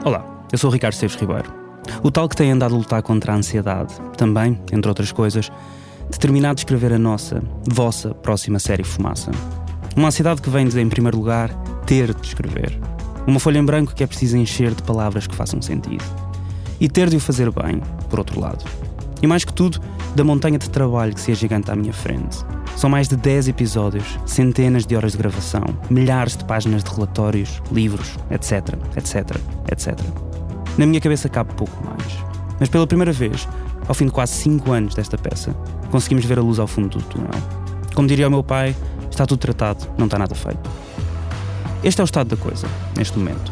Olá, eu sou o Ricardo Esteves Ribeiro. O tal que tem andado a lutar contra a ansiedade, também, entre outras coisas, determinado a escrever a vossa próxima série Fumaça. Uma ansiedade que vem de, em primeiro lugar, ter de escrever. Uma folha em branco que é preciso encher de palavras que façam sentido. E ter de o fazer bem, por outro lado. E mais que tudo, da montanha de trabalho que se agiganta à minha frente. São mais de 10 episódios, centenas de horas de gravação, milhares de páginas de relatórios, livros, etc, etc, etc. Na minha cabeça cabe pouco mais. Mas pela primeira vez, ao fim de quase 5 anos desta peça, conseguimos ver a luz ao fundo do túnel. Como diria o meu pai, está tudo tratado, não está nada feito. Este é o estado da coisa, neste momento.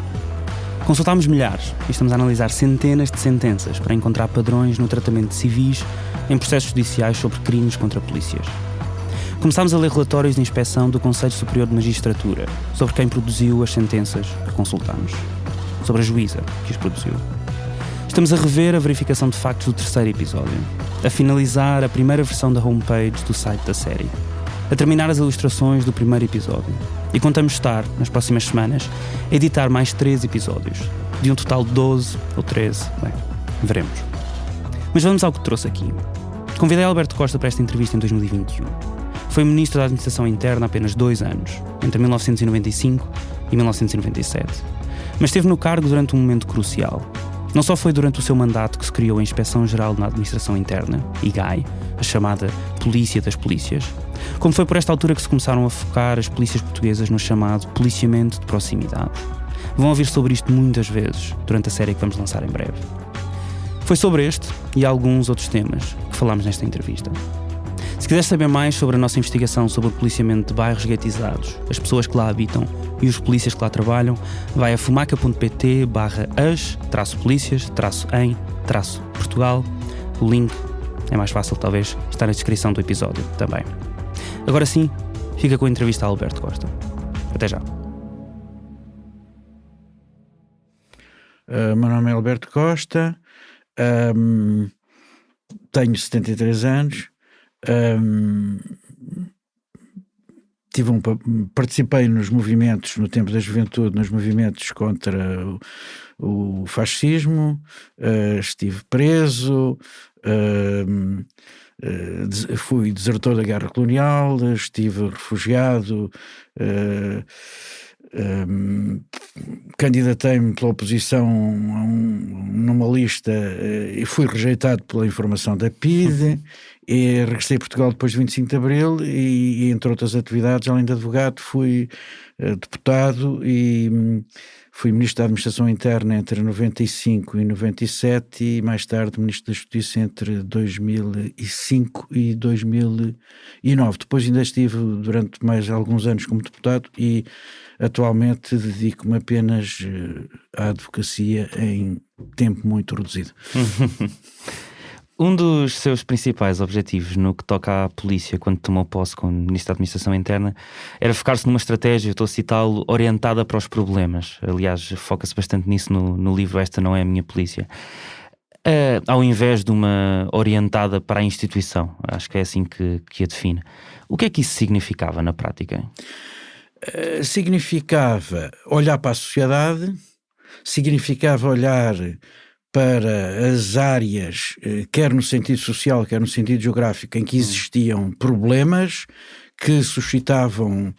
Consultámos milhares e estamos a analisar centenas de sentenças para encontrar padrões no tratamento de civis em processos judiciais sobre crimes contra polícias. Começámos a ler relatórios de inspeção do Conselho Superior de Magistratura sobre quem produziu as sentenças que consultámos, sobre a juíza que as produziu. Estamos a rever a verificação de factos do terceiro episódio, a finalizar a primeira versão da homepage do site da série, a terminar as ilustrações do primeiro episódio e contamos estar, nas próximas semanas, a editar mais 3 episódios, de um total de 12 ou 13, bem, veremos. Mas vamos ao que trouxe aqui. Convidei Alberto Costa para esta entrevista em 2021. Foi Ministro da Administração Interna há apenas 2 anos, entre 1995 e 1997. Mas esteve no cargo durante um momento crucial. Não só foi durante o seu mandato que se criou a Inspeção-Geral na Administração Interna, IGAI, a chamada Polícia das Polícias, como foi por esta altura que se começaram a focar as polícias portuguesas no chamado policiamento de proximidade. Vão ouvir sobre isto muitas vezes durante a série que vamos lançar em breve. Foi sobre este e alguns outros temas que falámos nesta entrevista. Se quiser saber mais sobre a nossa investigação sobre o policiamento de bairros guetizados, as pessoas que lá habitam e os polícias que lá trabalham, vai a fumaca.pt/as-polícias-em-portugal. O link é mais fácil, talvez, está na descrição do episódio também. Agora sim, fica com a entrevista a Alberto Costa. Até já. Meu nome é Alberto Costa, tenho 73 anos. Participei nos movimentos, no tempo da juventude, nos movimentos contra o fascismo, estive preso, fui desertor da guerra colonial, estive refugiado, candidatei-me pela oposição numa lista e fui rejeitado pela informação da PIDE. E regressei a Portugal depois de 25 de Abril e entre outras atividades, além de advogado, fui deputado e fui Ministro da Administração Interna entre 95 e 97 e mais tarde Ministro da Justiça entre 2005 e 2009. Depois ainda estive durante mais alguns anos como deputado e atualmente dedico-me apenas à advocacia em tempo muito reduzido. Um dos seus principais objetivos no que toca à polícia quando tomou posse como Ministro da Administração Interna era focar-se numa estratégia, estou a citá-lo, orientada para os problemas. Aliás, foca-se bastante nisso no livro Esta Não É a Minha Polícia. Ao invés de uma orientada para a instituição. Acho que é assim que a define. O que é que isso significava na prática? Significava olhar para a sociedade, significava olhar para as áreas, quer no sentido social, quer no sentido geográfico, em que existiam problemas que suscitavam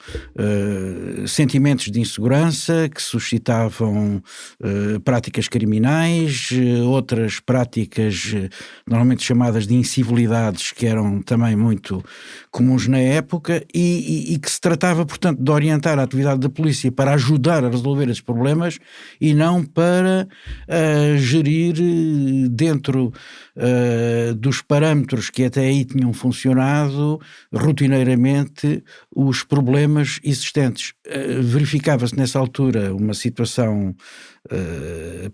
sentimentos de insegurança, que suscitavam práticas criminais, outras práticas normalmente chamadas de incivilidades, que eram também muito comuns na época, e que se tratava, portanto, de orientar a atividade da polícia para ajudar a resolver esses problemas e não para gerir dentro dos parâmetros que até aí tinham funcionado rotineiramente os problemas existentes. Verificava-se nessa altura uma situação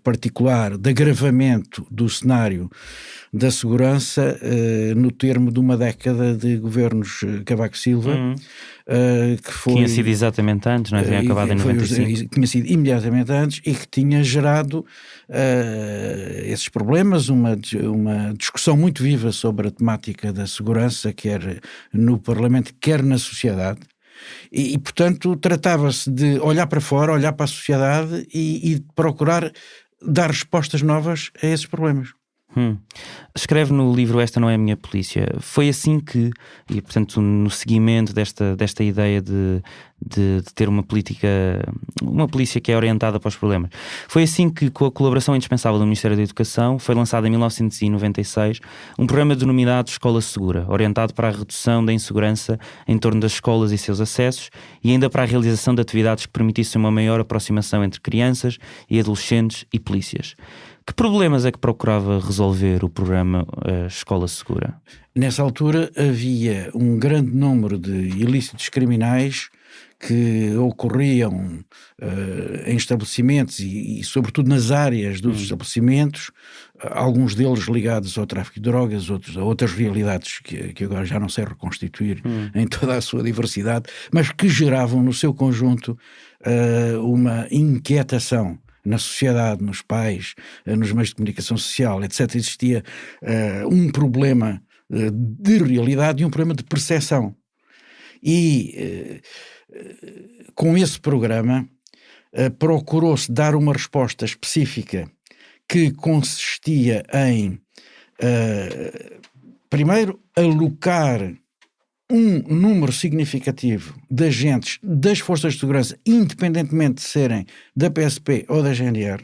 particular de agravamento do cenário da segurança no termo de uma década de governos Cavaco Silva, que foi... Tinha sido exatamente antes, não é? Tinha acabado em 95. Tinha sido imediatamente antes e que tinha gerado esses problemas, uma discussão muito viva sobre a temática da segurança, quer no Parlamento, quer na sociedade. E portanto, tratava-se de olhar para fora, olhar para a sociedade e procurar dar respostas novas a esses problemas. Escreve no livro Esta Não É a Minha Polícia. Foi assim que, e portanto no seguimento desta ideia de ter uma polícia que é orientada para os problemas, foi assim que, com a colaboração indispensável do Ministério da Educação, foi lançado em 1996 um programa denominado Escola Segura, orientado para a redução da insegurança em torno das escolas e seus acessos, e ainda para a realização de atividades que permitissem uma maior aproximação entre crianças e adolescentes e polícias. Que problemas é que procurava resolver o programa Escola Segura? Nessa altura havia um grande número de ilícitos criminais que ocorriam em estabelecimentos e sobretudo nas áreas dos estabelecimentos, alguns deles ligados ao tráfico de drogas, outros a outras realidades que agora já não sei reconstituir em toda a sua diversidade, mas que geravam no seu conjunto uma inquietação na sociedade, nos pais, nos meios de comunicação social, etc. Existia um problema de realidade e um problema de percepção. E com esse programa procurou-se dar uma resposta específica que consistia em, primeiro, alocar um número significativo de agentes das forças de segurança, independentemente de serem da PSP ou da GNR,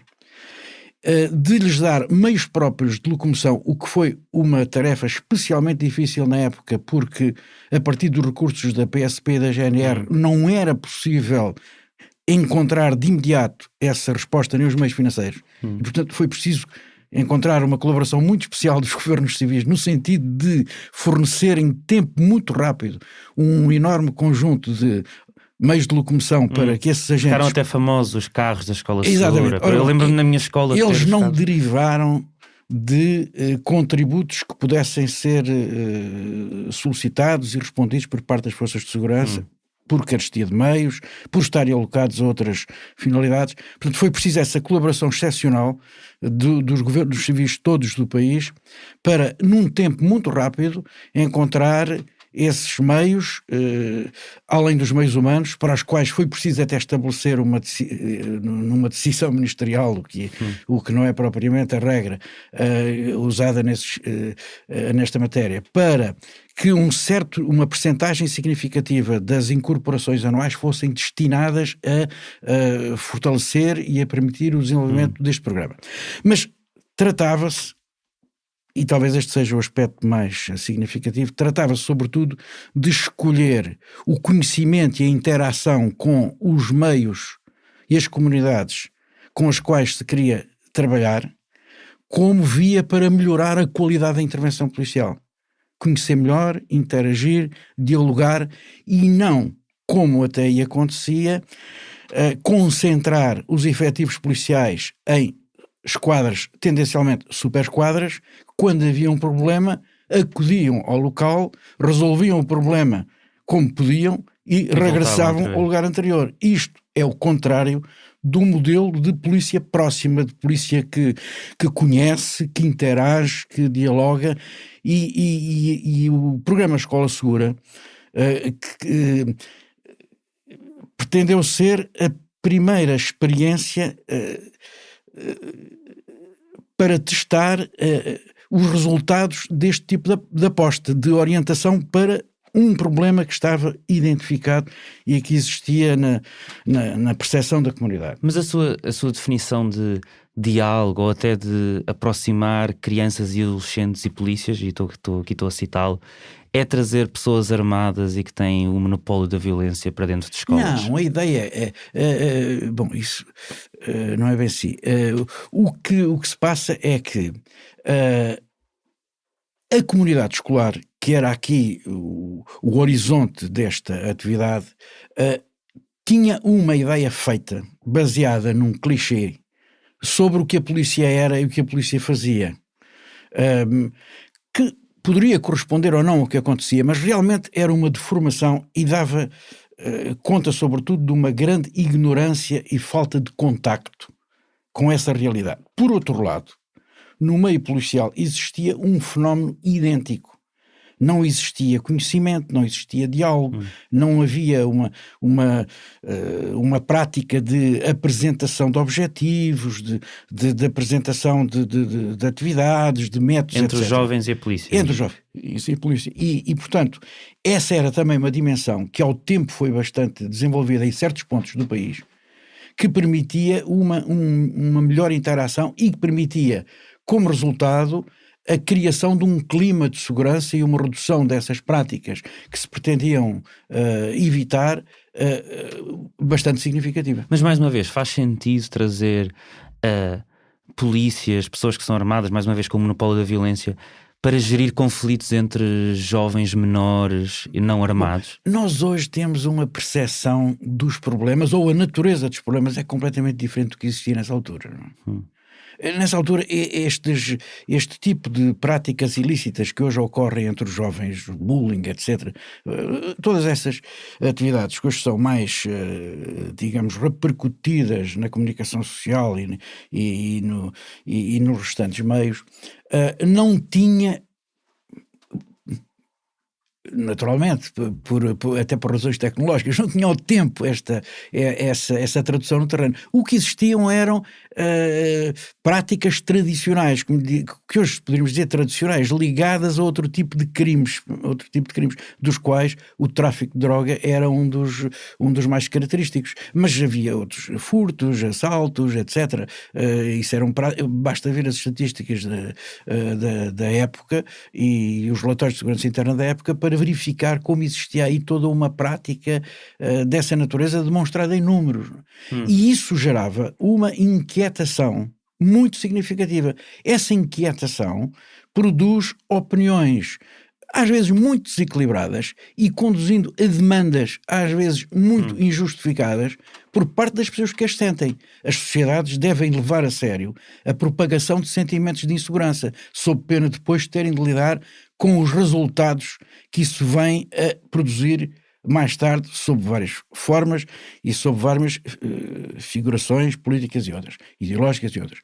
de lhes dar meios próprios de locomoção, o que foi uma tarefa especialmente difícil na época, porque a partir dos recursos da PSP e da GNR não era possível encontrar de imediato essa resposta nem os meios financeiros. E, portanto, foi preciso encontrar uma colaboração muito especial dos governos civis no sentido de fornecer em tempo muito rápido um enorme conjunto de meios de locomoção para que esses agentes... Ficaram até famosos os carros da Escola Exatamente. Segura. Eu lembro-me na minha escola... Eles não derivaram de contributos que pudessem ser solicitados e respondidos por parte das forças de segurança, por carestia de meios, por estarem alocados a outras finalidades. Portanto, foi preciso essa colaboração excepcional dos governos civis todos do país para, num tempo muito rápido, encontrar esses meios, além dos meios humanos, para os quais foi preciso até estabelecer numa decisão ministerial, o que não é propriamente a regra usada nesta matéria, para que uma percentagem significativa das incorporações anuais fossem destinadas a fortalecer e a permitir o desenvolvimento deste programa. Mas tratava-se, e talvez este seja o aspecto mais significativo, tratava-se sobretudo de escolher o conhecimento e a interação com os meios e as comunidades com as quais se queria trabalhar como via para melhorar a qualidade da intervenção policial. Conhecer melhor, interagir, dialogar e não, como até aí acontecia, concentrar os efetivos policiais em esquadras, tendencialmente superesquadras. Quando havia um problema, acudiam ao local, resolviam o problema como podiam e regressavam ao lugar anterior. Isto é o contrário do modelo de polícia próxima, de polícia que conhece, que interage, que dialoga, e o programa Escola Segura pretendeu ser a primeira experiência para testar os resultados deste tipo de aposta, de orientação para um problema que estava identificado e que existia na percepção da comunidade. Mas a sua definição de diálogo ou até de aproximar crianças e adolescentes e polícias, e estou a citá-lo, é trazer pessoas armadas e que têm o monopólio da violência para dentro de escolas? Não, a ideia é bom, isso não é bem assim. O que se passa é que a comunidade escolar, que era aqui o horizonte desta atividade, tinha uma ideia feita, baseada num clichê, sobre o que a polícia era e o que a polícia fazia, que poderia corresponder ou não ao que acontecia, mas realmente era uma deformação e dava conta sobretudo de uma grande ignorância e falta de contacto com essa realidade. Por outro lado, no meio policial existia um fenómeno idêntico. não existia conhecimento, não existia diálogo, não havia uma prática de apresentação de objetivos, de apresentação de atividades, de métodos, entre etc. os jovens e a polícia. Entre os jovens e a polícia. E, portanto, essa era também uma dimensão que ao tempo foi bastante desenvolvida em certos pontos do país, que permitia uma melhor interação e que permitia, como resultado, a criação de um clima de segurança e uma redução dessas práticas que se pretendiam evitar bastante significativa. Mas, mais uma vez, faz sentido trazer polícias, pessoas que são armadas, mais uma vez com o monopólio da violência, para gerir conflitos entre jovens menores e não armados? Bom, nós hoje temos uma percepção dos problemas, ou a natureza dos problemas é completamente diferente do que existia nessa altura. Não? Nessa altura, este tipo de práticas ilícitas que hoje ocorrem entre os jovens, bullying, etc., todas essas atividades que hoje são mais, digamos, repercutidas na comunicação social e nos restantes meios, não tinha, naturalmente, até por razões tecnológicas, não tinha ao tempo essa tradução no terreno. O que existiam eram práticas tradicionais, que hoje poderíamos dizer tradicionais, ligadas a outro tipo de crimes, dos quais o tráfico de droga era um dos mais característicos. Mas havia outros furtos, assaltos, etc. Isso basta ver as estatísticas da época e os relatórios de segurança interna da época para verificar como existia aí toda uma prática dessa natureza demonstrada em números. E isso gerava uma inquietação muito significativa. Essa inquietação produz opiniões às vezes muito desequilibradas e conduzindo a demandas às vezes muito injustificadas por parte das pessoas que as sentem. As sociedades devem levar a sério a propagação de sentimentos de insegurança, sob pena depois de terem de lidar com os resultados que isso vem a produzir mais tarde, sob várias formas e sob várias figurações políticas e outras, ideológicas e outras.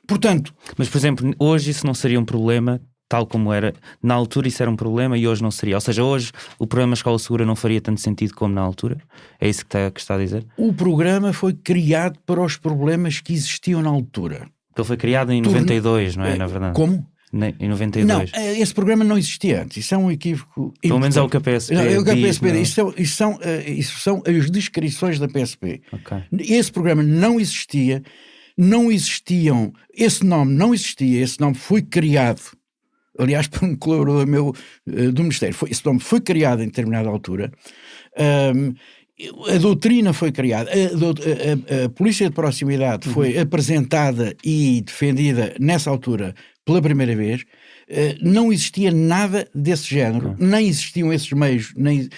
Portanto... Mas, por exemplo, hoje isso não seria um problema, tal como era na altura, isso era um problema e hoje não seria. Ou seja, hoje o programa Escola Segura não faria tanto sentido como na altura? É isso que está a dizer? O programa foi criado para os problemas que existiam na altura. Ele foi criado em 92, não é? Na verdade. Como? Em 92. Não, esse programa não existia antes. Isso é um equívoco. Pelo menos é o que a PSP não, é o que a PSP diz. Isso são as descrições da PSP. Okay. Esse programa não existia, esse nome não existia, esse nome foi criado, aliás, por um colaborador meu do Ministério. Esse nome foi criado em determinada altura. A doutrina foi criada, a polícia de proximidade foi apresentada e defendida nessa altura pela primeira vez. Não existia nada desse género, nem existiam esses meios, nem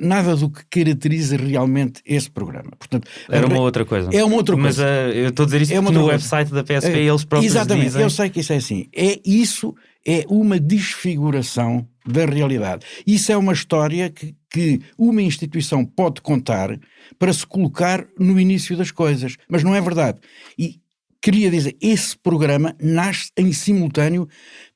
nada do que caracteriza realmente esse programa. Portanto, era uma outra coisa. É uma outra coisa. Mas eu estou a dizer isso porque no website da PSP eles próprios exatamente, dizem... eu sei que isso é assim. Isso é uma desfiguração da realidade. Isso é uma história que uma instituição pode contar para se colocar no início das coisas, mas não é verdade. E queria dizer, esse programa nasce em simultâneo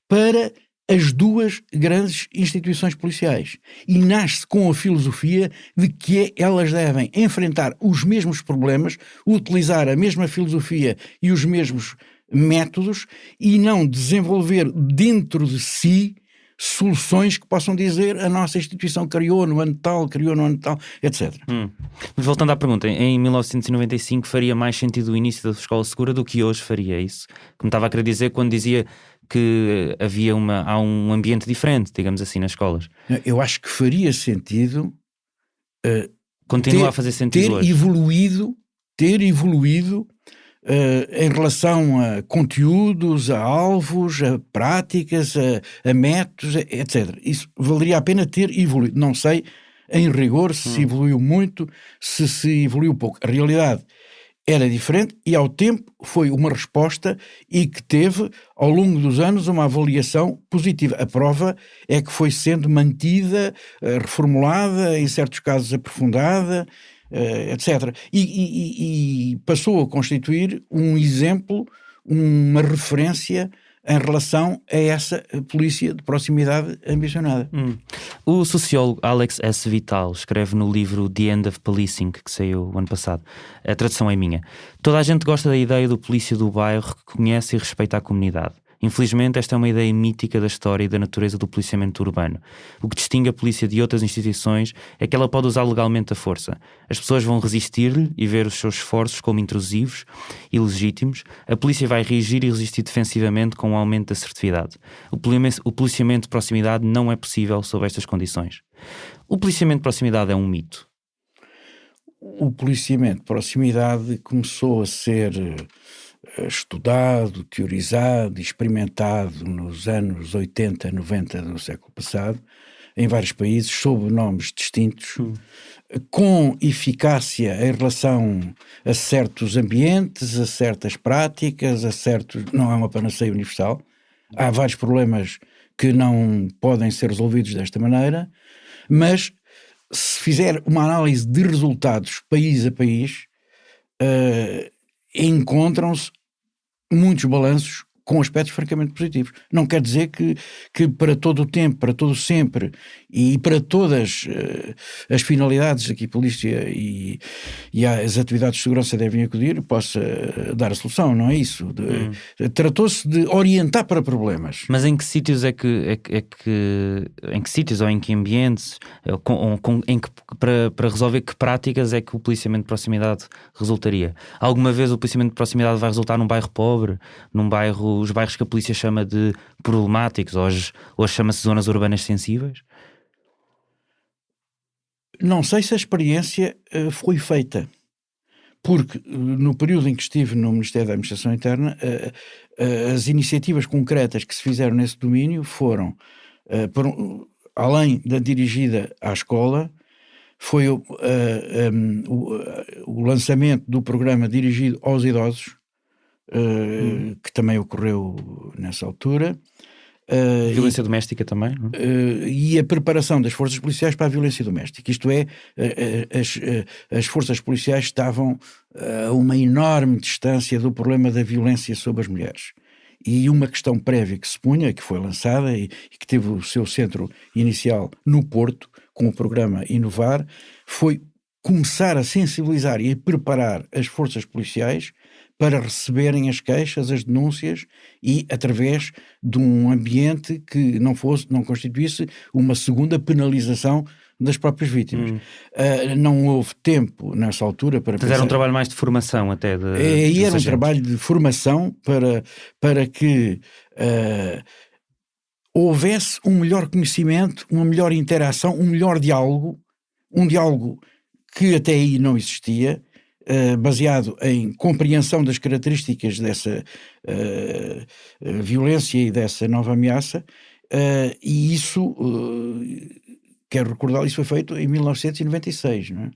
para as duas grandes instituições policiais e nasce com a filosofia de que elas devem enfrentar os mesmos problemas, utilizar a mesma filosofia e os mesmos métodos e não desenvolver dentro de si soluções que possam dizer a nossa instituição criou no ano tal, etc. Mas voltando à pergunta, em 1995 faria mais sentido o início da Escola Segura do que hoje faria isso? Como estava a querer dizer quando dizia que há um ambiente diferente, digamos assim, nas escolas. Eu acho que faria sentido continua a fazer sentido hoje. Ter evoluído em relação a conteúdos, a alvos, a práticas, a métodos, etc. Isso valeria a pena ter evoluído. Não sei, em rigor, se evoluiu muito, se evoluiu pouco. A realidade era diferente e ao tempo foi uma resposta e que teve ao longo dos anos uma avaliação positiva. A prova é que foi sendo mantida, reformulada, em certos casos aprofundada, etc. E passou a constituir um exemplo, uma referência em relação a essa polícia de proximidade ambicionada. O sociólogo Alex S. Vital escreve no livro The End of Policing, que saiu o ano passado. A tradução é minha. Toda a gente gosta da ideia do polícia do bairro que conhece e respeita a comunidade. Infelizmente, esta é uma ideia mítica da história e da natureza do policiamento urbano. O que distingue a polícia de outras instituições é que ela pode usar legalmente a força. As pessoas vão resistir-lhe e ver os seus esforços como intrusivos e ilegítimos. A polícia vai reagir e resistir defensivamente com um aumento da assertividade. O policiamento de proximidade não é possível sob estas condições. O policiamento de proximidade é um mito. O policiamento de proximidade começou a ser estudado, teorizado e experimentado nos anos 80, 90 do século passado, em vários países, sob nomes distintos, com eficácia em relação a certos ambientes, a certas práticas, não é uma panaceia universal. Há vários problemas que não podem ser resolvidos desta maneira, mas se fizer uma análise de resultados país a país, encontram-se muitos balanços com aspectos francamente positivos. Não quer dizer que para todo o tempo, para todo o sempre e para todas as finalidades a que a polícia e as atividades de segurança devem acudir possa dar a solução, não é isso. Tratou-se de orientar para problemas. Mas em que sítios em que sítios ou em que ambientes para resolver que práticas é que o policiamento de proximidade resultaria? Alguma vez o policiamento de proximidade vai resultar num bairro pobre, os bairros que a polícia chama de problemáticos, hoje chama-se zonas urbanas sensíveis? Não sei se a experiência foi feita, porque no período em que estive no Ministério da Administração Interna, as iniciativas concretas que se fizeram nesse domínio foram, além da dirigida à escola, foi o lançamento do programa dirigido aos idosos, que também ocorreu nessa altura. Violência doméstica também, não? E a preparação das forças policiais para a violência doméstica. Isto é, as forças policiais estavam a uma enorme distância do problema da violência sobre as mulheres. E uma questão prévia que se punha, que foi lançada e que teve o seu centro inicial no Porto, com o programa Inovar, foi começar a sensibilizar e a preparar as forças policiais para receberem as queixas, as denúncias e através de um ambiente que não constituísse uma segunda penalização das próprias vítimas. Não houve tempo nessa altura para pensar... Era um trabalho mais de formação até. Era um trabalho de formação para que houvesse um melhor conhecimento, uma melhor interação, um melhor diálogo, um diálogo que até aí não existia, baseado em compreensão das características dessa violência e dessa nova ameaça, e isso, quero recordar, isso foi feito em 1996, não é?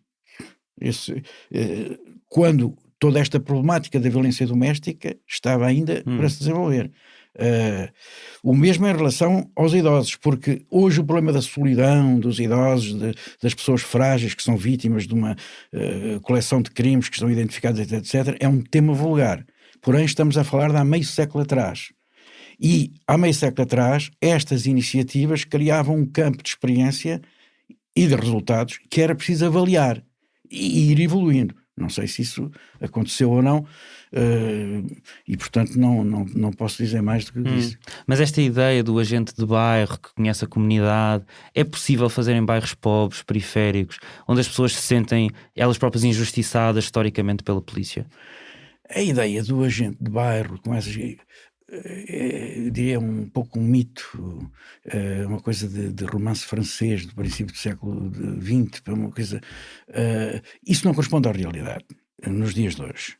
Quando toda esta problemática da violência doméstica estava ainda para se desenvolver. O mesmo em relação aos idosos, porque hoje o problema da solidão dos idosos, das pessoas frágeis que são vítimas de uma coleção de crimes que estão identificados, etc., é um tema vulgar. Porém, estamos a falar de há meio século atrás. E há meio século atrás, estas iniciativas criavam um campo de experiência e de resultados que era preciso avaliar e ir evoluindo. Não sei se isso aconteceu ou não, e portanto não posso dizer mais do que isso. Mas esta ideia do agente de bairro que conhece a comunidade, é possível fazer em bairros pobres, periféricos, onde as pessoas se sentem elas próprias injustiçadas historicamente pela polícia? A ideia do agente de bairro, eu diria um pouco um mito, uma coisa de romance francês do princípio do século XX, uma coisa, isso não corresponde à realidade nos dias de hoje.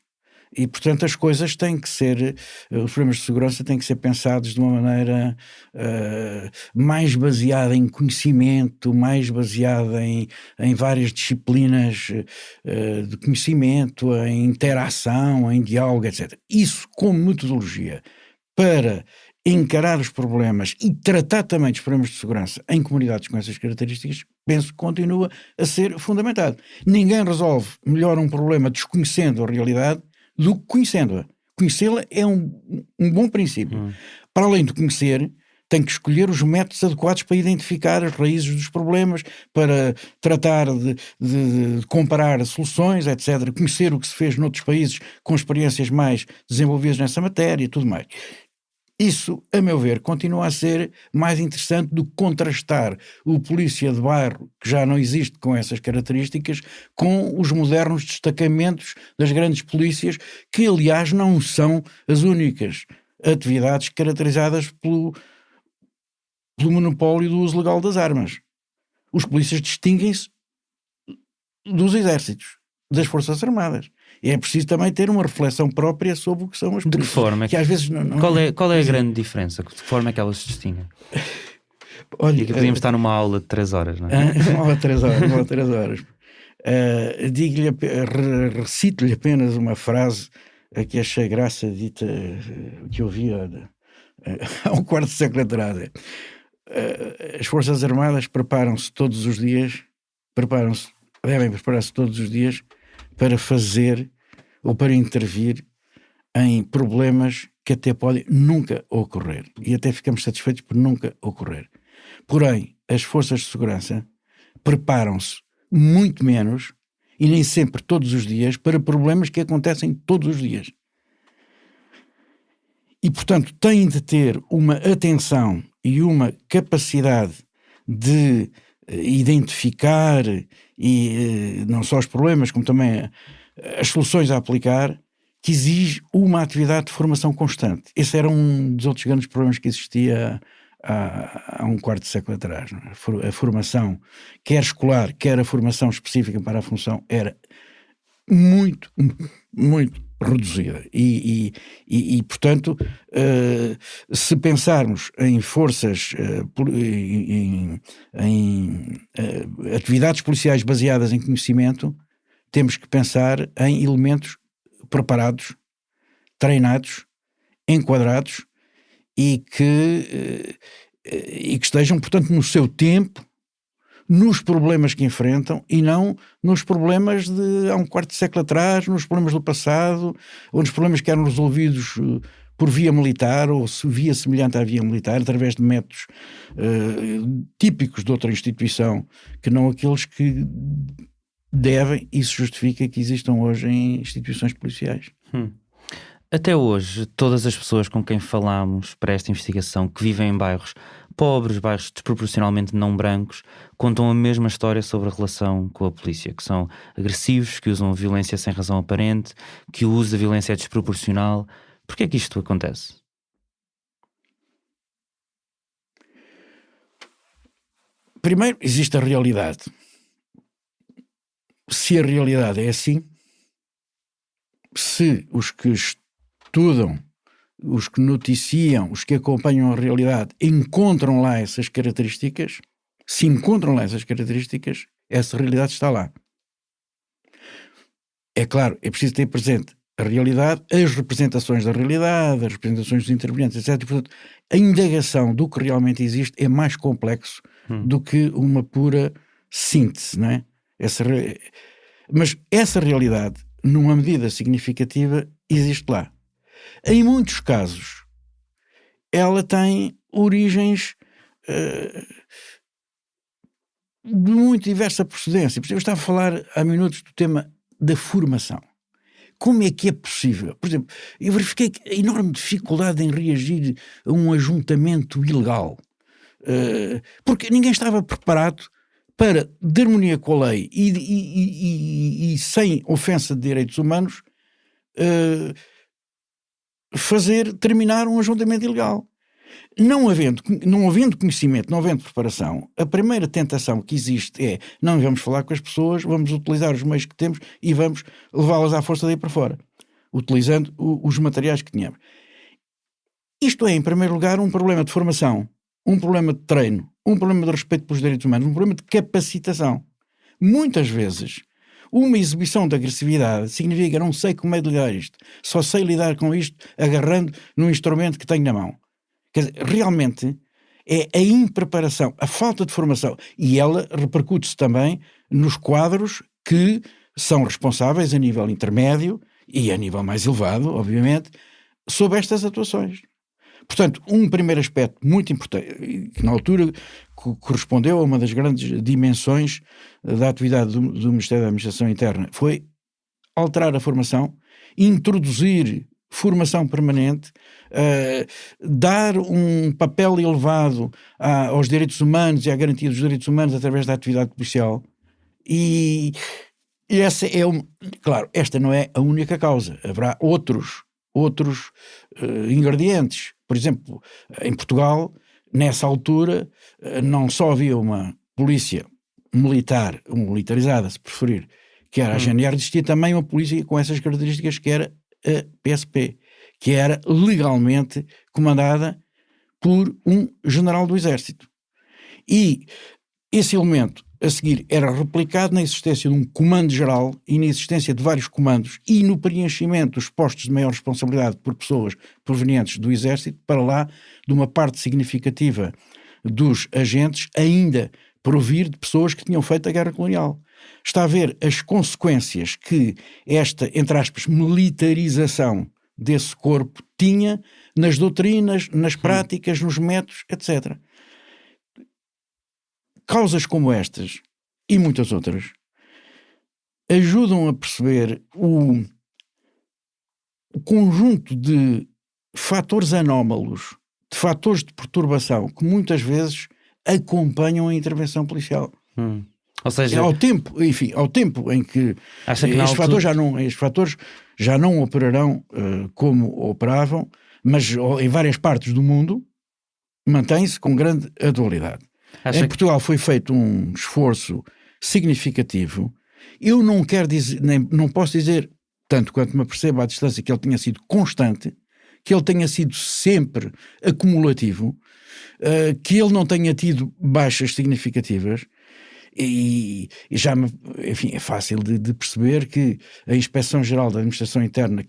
E, portanto, as coisas têm que ser, os problemas de segurança têm que ser pensados de uma maneira mais baseada em conhecimento, mais baseada em várias disciplinas de conhecimento, em interação, em diálogo, etc. Isso como metodologia para encarar os problemas e tratar também dos problemas de segurança em comunidades com essas características, penso que continua a ser fundamentado. Ninguém resolve melhor um problema desconhecendo a realidade do que conhecendo-a. Conhecê-la é um bom princípio. para além de conhecer, tem que escolher os métodos adequados para identificar as raízes dos problemas, para tratar de comparar soluções, etc. Conhecer o que se fez noutros países com experiências mais desenvolvidas nessa matéria e tudo mais. Isso, a meu ver, continua a ser mais interessante do que contrastar o polícia de bairro, que já não existe com essas características, com os modernos destacamentos das grandes polícias, que aliás não são as únicas atividades caracterizadas pelo monopólio do uso legal das armas. Os polícias distinguem-se dos exércitos, das forças armadas. E é preciso também ter uma reflexão própria sobre o que são as polícias. De que forma? Que às vezes qual é a grande diferença? De que forma é que elas se distinguem? Olha, e aqui podíamos estar numa aula de 3 horas, não é? Uma aula de 3 horas. Recito-lhe apenas uma frase que achei graça, dita, que eu vi há um quarto de século atrás. As Forças Armadas preparam-se todos os dias, devem preparar-se todos os dias para fazer ou para intervir em problemas que até podem nunca ocorrer. E até ficamos satisfeitos por nunca ocorrer. Porém, as forças de segurança preparam-se muito menos e nem sempre todos os dias para problemas que acontecem todos os dias. E, portanto, têm de ter uma atenção e uma capacidade de identificar e não só os problemas, como também as soluções a aplicar, que exige uma atividade de formação constante. Esse era um dos outros grandes problemas que existia há um quarto de século atrás. Não é? A formação, quer escolar, quer a formação específica para a função, era muito, muito reduzida. E portanto, se pensarmos em forças, em atividades policiais baseadas em conhecimento, temos que pensar em elementos preparados, treinados, enquadrados e que estejam, portanto, no seu tempo, nos problemas que enfrentam e não nos problemas de há um quarto de século atrás, nos problemas do passado, ou nos problemas que eram resolvidos por via militar ou via semelhante à via militar, através de métodos típicos de outra instituição, que não aqueles que devem, isso justifica que existam hoje em instituições policiais. Até hoje, todas as pessoas com quem falámos para esta investigação, que vivem em bairros pobres, bairros desproporcionalmente não brancos, contam a mesma história sobre a relação com a polícia, que são agressivos, que usam violência sem razão aparente, que o uso da violência é desproporcional. Porquê é que isto acontece? Primeiro, existe a realidade. Se a realidade é assim, se os que estudam, os que noticiam, os que acompanham a realidade encontram lá essas características, se encontram lá essas características, essa realidade está lá. É claro, é preciso ter presente a realidade, as representações da realidade, as representações dos intervenientes, etc. Portanto, a indagação do que realmente existe é mais complexo do que uma pura síntese, não é? Mas essa realidade, numa medida significativa, existe lá. Em muitos casos, ela tem origens de muito diversa procedência. Eu estava a falar há minutos do tema da formação. Como é que é possível? Por exemplo, eu verifiquei a enorme dificuldade em reagir a um ajuntamento ilegal. Porque ninguém estava preparado para, de harmonia com a lei e sem ofensa de direitos humanos, terminar um ajuntamento ilegal. Não havendo conhecimento, não havendo preparação, a primeira tentação que existe é: não vamos falar com as pessoas, vamos utilizar os meios que temos e vamos levá-las à força daí para fora, utilizando os materiais que tínhamos. Isto é, em primeiro lugar, um problema de formação, um problema de treino, um problema de respeito pelos direitos humanos, um problema de capacitação. Muitas vezes, uma exibição de agressividade significa: não sei como é de lidar isto, só sei lidar com isto agarrando num instrumento que tenho na mão. Quer dizer, realmente é a impreparação, a falta de formação, e ela repercute-se também nos quadros que são responsáveis a nível intermédio e a nível mais elevado, obviamente, sobre estas atuações. Portanto, um primeiro aspecto muito importante, que na altura correspondeu a uma das grandes dimensões da atividade do Ministério da Administração Interna, foi alterar a formação, introduzir formação permanente, dar um papel elevado aos direitos humanos e à garantia dos direitos humanos através da atividade policial. E essa é claro, esta não é a única causa. Haverá outros ingredientes. Por exemplo, em Portugal, nessa altura, não só havia uma polícia militar, militarizada, se preferir, que era a GNR, existia também uma polícia com essas características, que era a PSP, que era legalmente comandada por um general do Exército. E esse elemento, a seguir, era replicado na existência de um comando geral e na existência de vários comandos e no preenchimento dos postos de maior responsabilidade por pessoas provenientes do Exército, para lá de uma parte significativa dos agentes ainda provir de pessoas que tinham feito a guerra colonial. Está a ver as consequências que esta, entre aspas, militarização desse corpo tinha nas doutrinas, nas práticas, nos métodos, etc. Causas como estas e muitas outras ajudam a perceber o conjunto de fatores anómalos, de fatores de perturbação que muitas vezes acompanham a intervenção policial. Ou seja, ao tempo em que estes fatores já não operarão como operavam, mas em várias partes do mundo mantém-se com grande atualidade. Em Portugal foi feito um esforço significativo. Eu não quero dizer, não posso dizer, tanto quanto me apercebo à distância, que ele tenha sido constante, que ele tenha sido sempre acumulativo, que ele não tenha tido baixas significativas. E já, enfim, é fácil de perceber que a Inspeção-Geral da Administração Interna,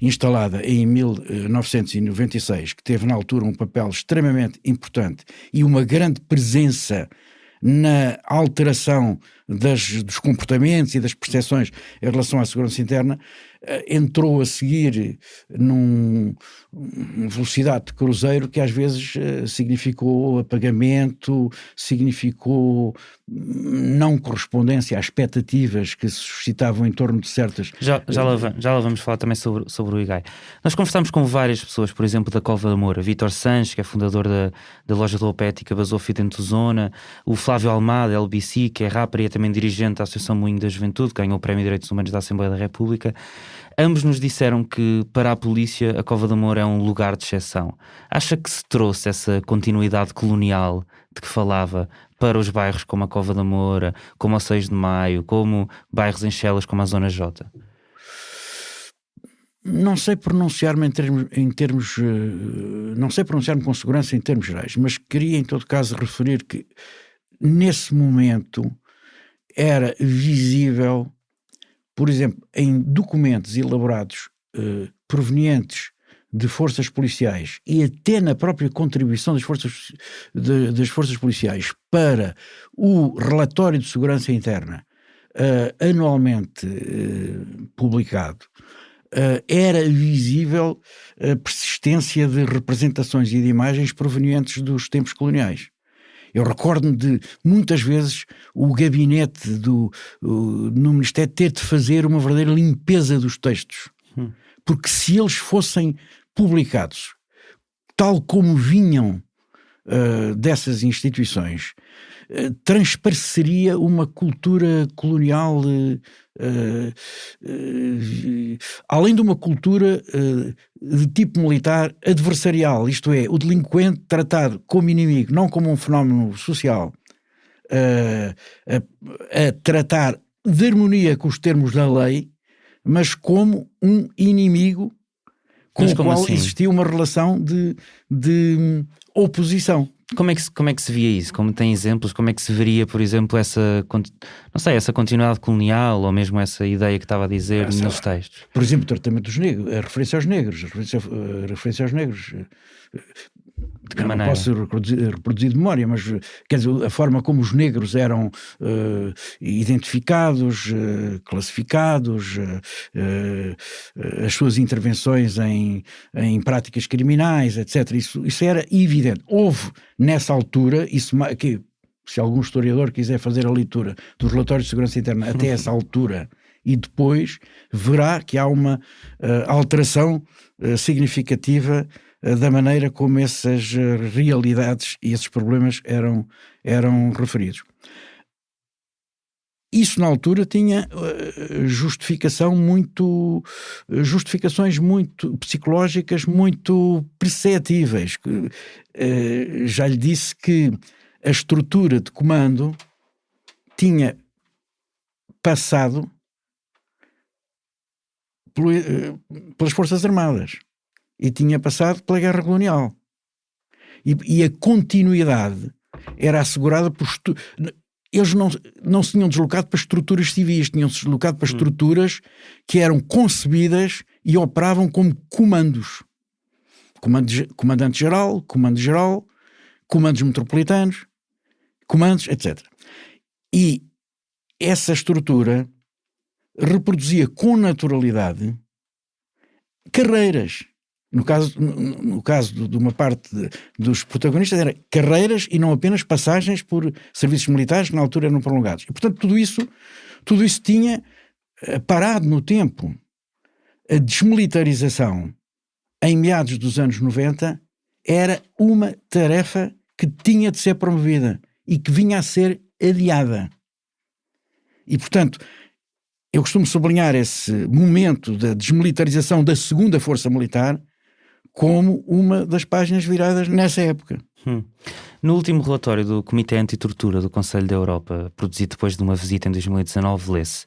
instalada em 1996, que teve na altura um papel extremamente importante e uma grande presença na alteração dos comportamentos e das percepções em relação à segurança interna, entrou a seguir numa velocidade de cruzeiro que às vezes significou apagamento, significou não correspondência às expectativas que se suscitavam em torno de certas... Já lá vamos falar também sobre o IGAI. Nós conversámos com várias pessoas, por exemplo, da Cova da Moura, Vítor Sanches, que é fundador da loja do Opética Basófia dentro do Zona, o Flávio Almada, LBC, que é rapper e é também dirigente da Associação Moinho da Juventude, que ganhou o Prémio de Direitos Humanos da Assembleia da República. Ambos nos disseram que, para a polícia, a Cova da Moura é um lugar de exceção. Acha que se trouxe essa continuidade colonial de que falava para os bairros como a Cova da Moura, como a 6 de Maio, como bairros em Chelas como a Zona J? Não sei pronunciar-me não sei pronunciar-me com segurança em termos gerais, mas queria em todo caso referir que nesse momento era visível, por exemplo, em documentos elaborados provenientes de forças policiais e até na própria contribuição das forças policiais para o relatório de segurança interna anualmente publicado, era visível a persistência de representações e de imagens provenientes dos tempos coloniais. Eu recordo-me de, muitas vezes, o gabinete no Ministério ter de fazer uma verdadeira limpeza dos textos. Porque se eles fossem publicados tal como vinham dessas instituições, transpareceria uma cultura colonial, além de uma cultura de tipo militar adversarial, isto é, o delinquente tratado como inimigo, não como um fenómeno social, a tratar de harmonia com os termos da lei, mas como um inimigo com o qual assim existia uma relação de oposição. Como é que se via isso? Como tem exemplos? Como é que se veria, por exemplo, essa continuidade colonial, ou mesmo essa ideia que estava a dizer nos textos? Por exemplo, o tratamento dos negros, a referência aos negros, que eu não posso reproduzir de memória, mas quer dizer, a forma como os negros eram identificados, classificados, as suas intervenções em práticas criminais, etc. Isso era evidente. Houve, nessa altura, que, se algum historiador quiser fazer a leitura do relatório de segurança interna até essa altura e depois, verá que há uma alteração significativa da maneira como essas realidades e esses problemas eram referidos. Isso na altura tinha justificações muito psicológicas, muito perceptíveis. Já lhe disse que a estrutura de comando tinha passado pelas Forças Armadas e tinha passado pela Guerra Colonial. E a continuidade era assegurada por... Eles não se tinham deslocado para estruturas civis, tinham-se deslocado para estruturas que eram concebidas e operavam como comandos. Comandante-geral, comando-geral, comandos metropolitanos, comandos, etc. E essa estrutura reproduzia com naturalidade carreiras. No caso de uma parte dos protagonistas, era carreiras e não apenas passagens por serviços militares que na altura eram prolongados. E, portanto, tudo isso tinha parado no tempo. A desmilitarização em meados dos anos 90 era uma tarefa que tinha de ser promovida e que vinha a ser adiada. E, portanto, eu costumo sublinhar esse momento da desmilitarização da segunda força militar como uma das páginas viradas nessa época. No último relatório do Comitê Antitortura do Conselho da Europa, produzido depois de uma visita em 2019, lê-se: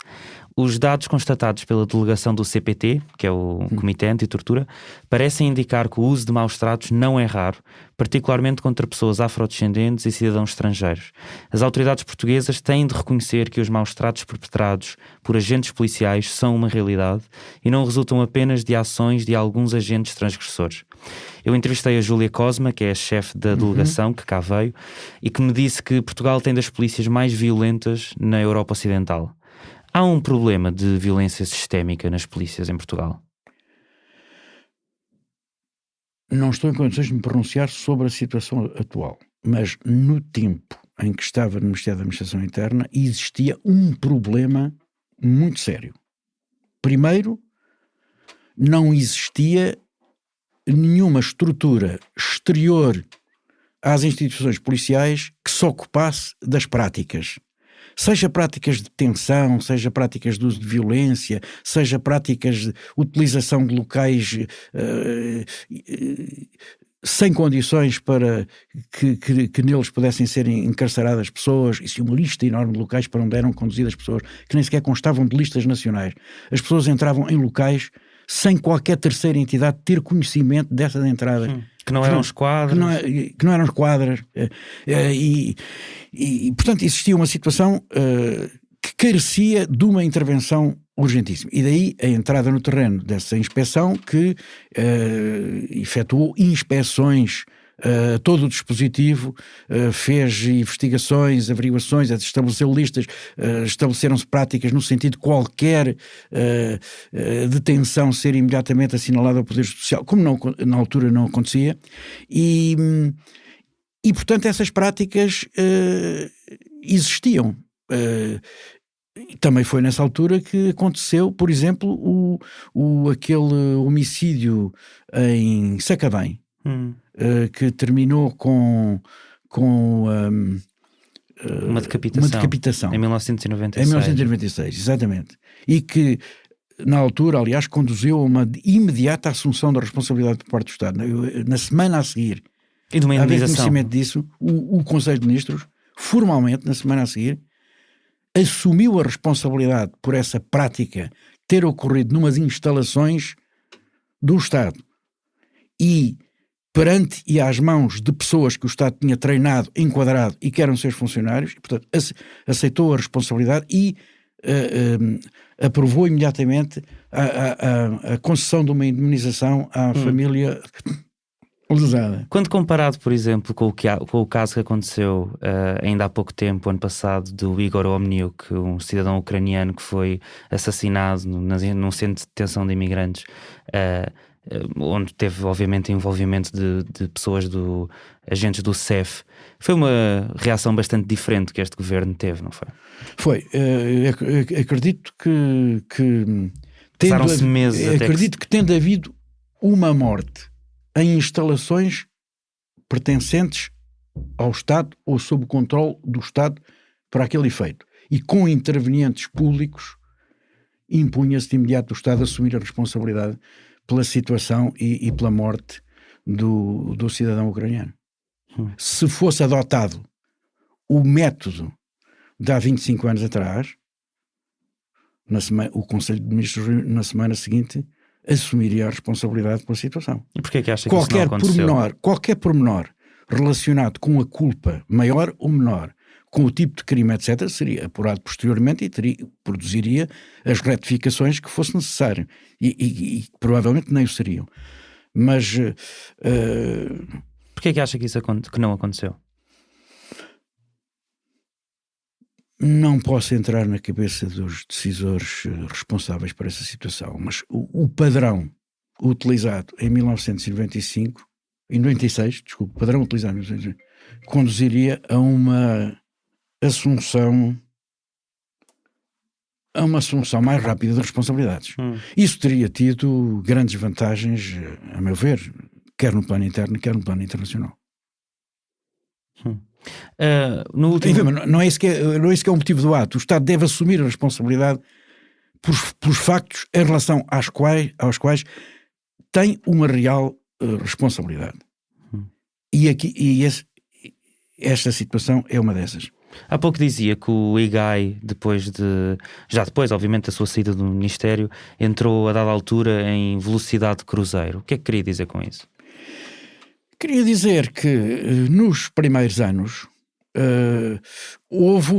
os dados constatados pela delegação do CPT, que é o Comitê Antitortura, parecem indicar que o uso de maus-tratos não é raro, particularmente contra pessoas afrodescendentes e cidadãos estrangeiros. As autoridades portuguesas têm de reconhecer que os maus-tratos perpetrados por agentes policiais são uma realidade e não resultam apenas de ações de alguns agentes transgressores. Eu entrevistei a Júlia Cosma, que é a chefe da delegação que cá veio, e que me disse que Portugal tem das polícias mais violentas na Europa Ocidental. Há um problema de violência sistémica nas polícias em Portugal? Não estou em condições de me pronunciar sobre a situação atual, mas no tempo em que estava no Ministério da Administração Interna existia um problema muito sério. Primeiro, não existia nenhuma estrutura exterior às instituições policiais que se ocupasse das práticas. Seja práticas de detenção, seja práticas de uso de violência, seja práticas de utilização de locais sem condições para que neles pudessem ser encarceradas pessoas. Isso é uma lista enorme de locais para onde eram conduzidas pessoas que nem sequer constavam de listas nacionais. As pessoas entravam em locais sem qualquer terceira entidade ter conhecimento dessas entradas. Que não eram esquadras. Que não eram esquadras. E, portanto, existia uma situação que carecia de uma intervenção urgentíssima. E daí a entrada no terreno dessa inspeção que efetuou inspeções todo o dispositivo, fez investigações, averiguações, estabeleceu listas, estabeleceram-se práticas no sentido de qualquer detenção ser imediatamente assinalada ao Poder Judicial, como na altura não acontecia, e portanto essas práticas existiam. Também foi nessa altura que aconteceu, por exemplo, aquele homicídio em Sacavém, que terminou com uma decapitação em 1996. Em 1996, exatamente. E que, na altura, aliás, conduziu a uma imediata assunção da responsabilidade por parte do Estado. Na semana a seguir, e de uma indenização. Conhecimento disso, o Conselho de Ministros, formalmente, na semana a seguir, assumiu a responsabilidade por essa prática ter ocorrido numas instalações do Estado e perante e às mãos de pessoas que o Estado tinha treinado, enquadrado e que eram seus funcionários, e, portanto, aceitou a responsabilidade e aprovou imediatamente a concessão de uma indemnização à família lesada. Quando comparado, por exemplo, com o caso que aconteceu ainda há pouco tempo, ano passado, do Igor Omniuk, um cidadão ucraniano que foi assassinado num centro de detenção de imigrantes, onde teve obviamente envolvimento de pessoas, agentes do CEF, foi uma reação bastante diferente que este governo teve, não foi? Foi. Acredito que passaram-se meses acredito que tendo havido uma morte em instalações pertencentes ao Estado ou sob o controle do Estado para aquele efeito, e com intervenientes públicos, impunha-se de imediato o Estado a assumir a responsabilidade pela situação e pela morte do cidadão ucraniano. Se fosse adotado o método de há 25 anos atrás, o Conselho de Ministros, na semana seguinte, assumiria a responsabilidade pela situação. E porquê que acha que isso não aconteceu? Qualquer pormenor relacionado com a culpa, maior ou menor, com o tipo de crime, etc., seria apurado posteriormente e produziria as retificações que fosse necessário. E provavelmente nem o seriam. Mas... porquê que acha que isso que não aconteceu? Não posso entrar na cabeça dos decisores responsáveis por essa situação, mas o padrão utilizado em 1995, em 96, desculpe, o padrão utilizado em 1996, conduziria a uma assunção mais rápida de responsabilidades. Isso teria tido grandes vantagens, a meu ver, quer no plano interno, quer no plano internacional. No último... não é esse que é o motivo do ato. O Estado deve assumir a responsabilidade pelos factos em relação aos quais tem uma real responsabilidade. Esta situação é uma dessas. Há pouco dizia que o IGAI, depois, obviamente, da sua saída do Ministério, entrou a dada altura em velocidade de cruzeiro. O que é que queria dizer com isso? Queria dizer que nos primeiros anos houve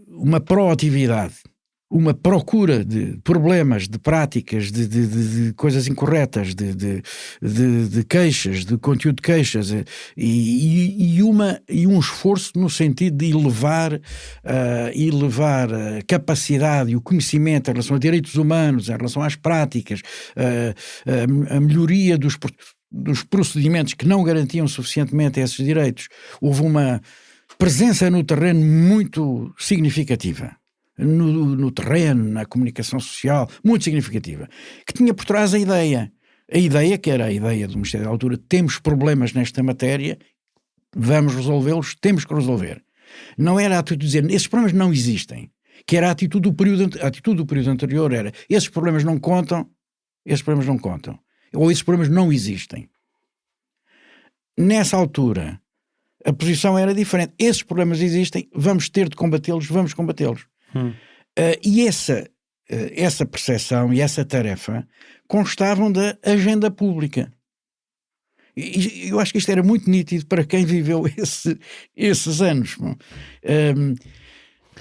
uma proatividade, uma procura de problemas, de práticas, de coisas incorretas, de queixas, de conteúdo de queixas, e um esforço no sentido de elevar a capacidade e o conhecimento em relação a direitos humanos, em relação às práticas, a melhoria dos procedimentos que não garantiam suficientemente esses direitos. Houve uma presença no terreno muito significativa. No terreno, na comunicação social, muito significativa, que tinha por trás a ideia que era a ideia do Ministério da altura: temos problemas nesta matéria, vamos resolvê-los, temos que resolver. Não era a atitude de dizer, esses problemas não existem, que era a atitude do período anterior, era, esses problemas não contam, ou esses problemas não existem. Nessa altura, a posição era diferente, esses problemas existem, vamos ter de combatê-los, vamos combatê-los. E essa percepção e essa tarefa constavam da agenda pública. E eu acho que isto era muito nítido para quem viveu esses anos.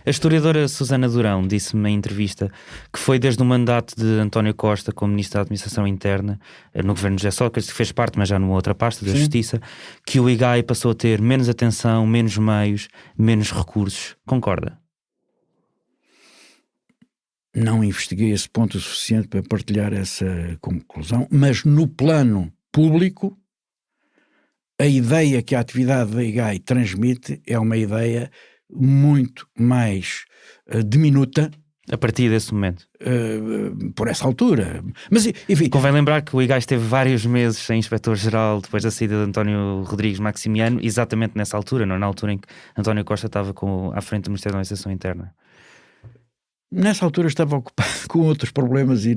A historiadora Susana Durão disse-me em entrevista que foi desde o mandato de António Costa como Ministro da Administração Interna, no governo de José Sócrates, que fez parte, mas já numa outra pasta da Justiça, que o IGAI passou a ter menos atenção, menos meios, menos recursos. Concorda? Não investiguei esse ponto o suficiente para partilhar essa conclusão, mas no plano público, a ideia que a atividade da IGAI transmite é uma ideia muito mais diminuta. A partir desse momento? Por essa altura. Mas, enfim... Convém lembrar que o IGAI esteve vários meses sem inspetor-geral depois da saída de António Rodrigues Maximiano, exatamente nessa altura, não na altura em que António Costa estava à frente do Ministério da Administração Interna. Nessa altura estava ocupado com outros problemas e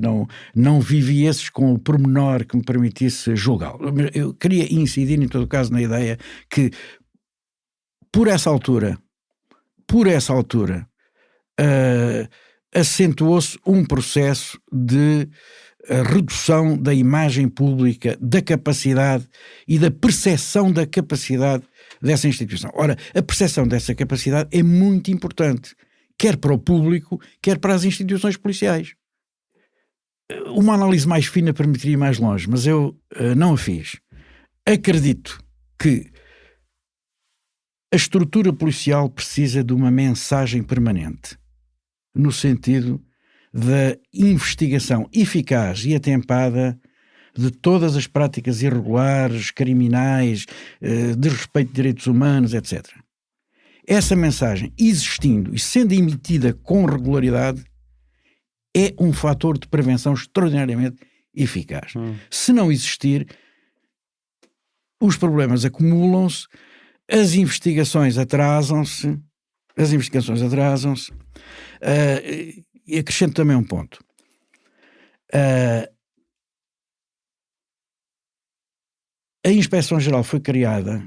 não vivi esses com o pormenor que me permitisse julgá-lo. Eu queria incidir, em todo caso, na ideia que, por essa altura, acentuou-se um processo de redução da imagem pública, da capacidade e da percepção da capacidade dessa instituição. Ora, a percepção dessa capacidade é muito importante, quer para o público, quer para as instituições policiais. Uma análise mais fina permitiria ir mais longe, mas eu não a fiz. Acredito que a estrutura policial precisa de uma mensagem permanente, no sentido da investigação eficaz e atempada de todas as práticas irregulares, criminais, desrespeito de direitos humanos, etc. Essa mensagem, existindo e sendo emitida com regularidade, é um fator de prevenção extraordinariamente eficaz. Se não existir, os problemas acumulam-se, as investigações atrasam-se, e acrescento também um ponto. A Inspeção-Geral foi criada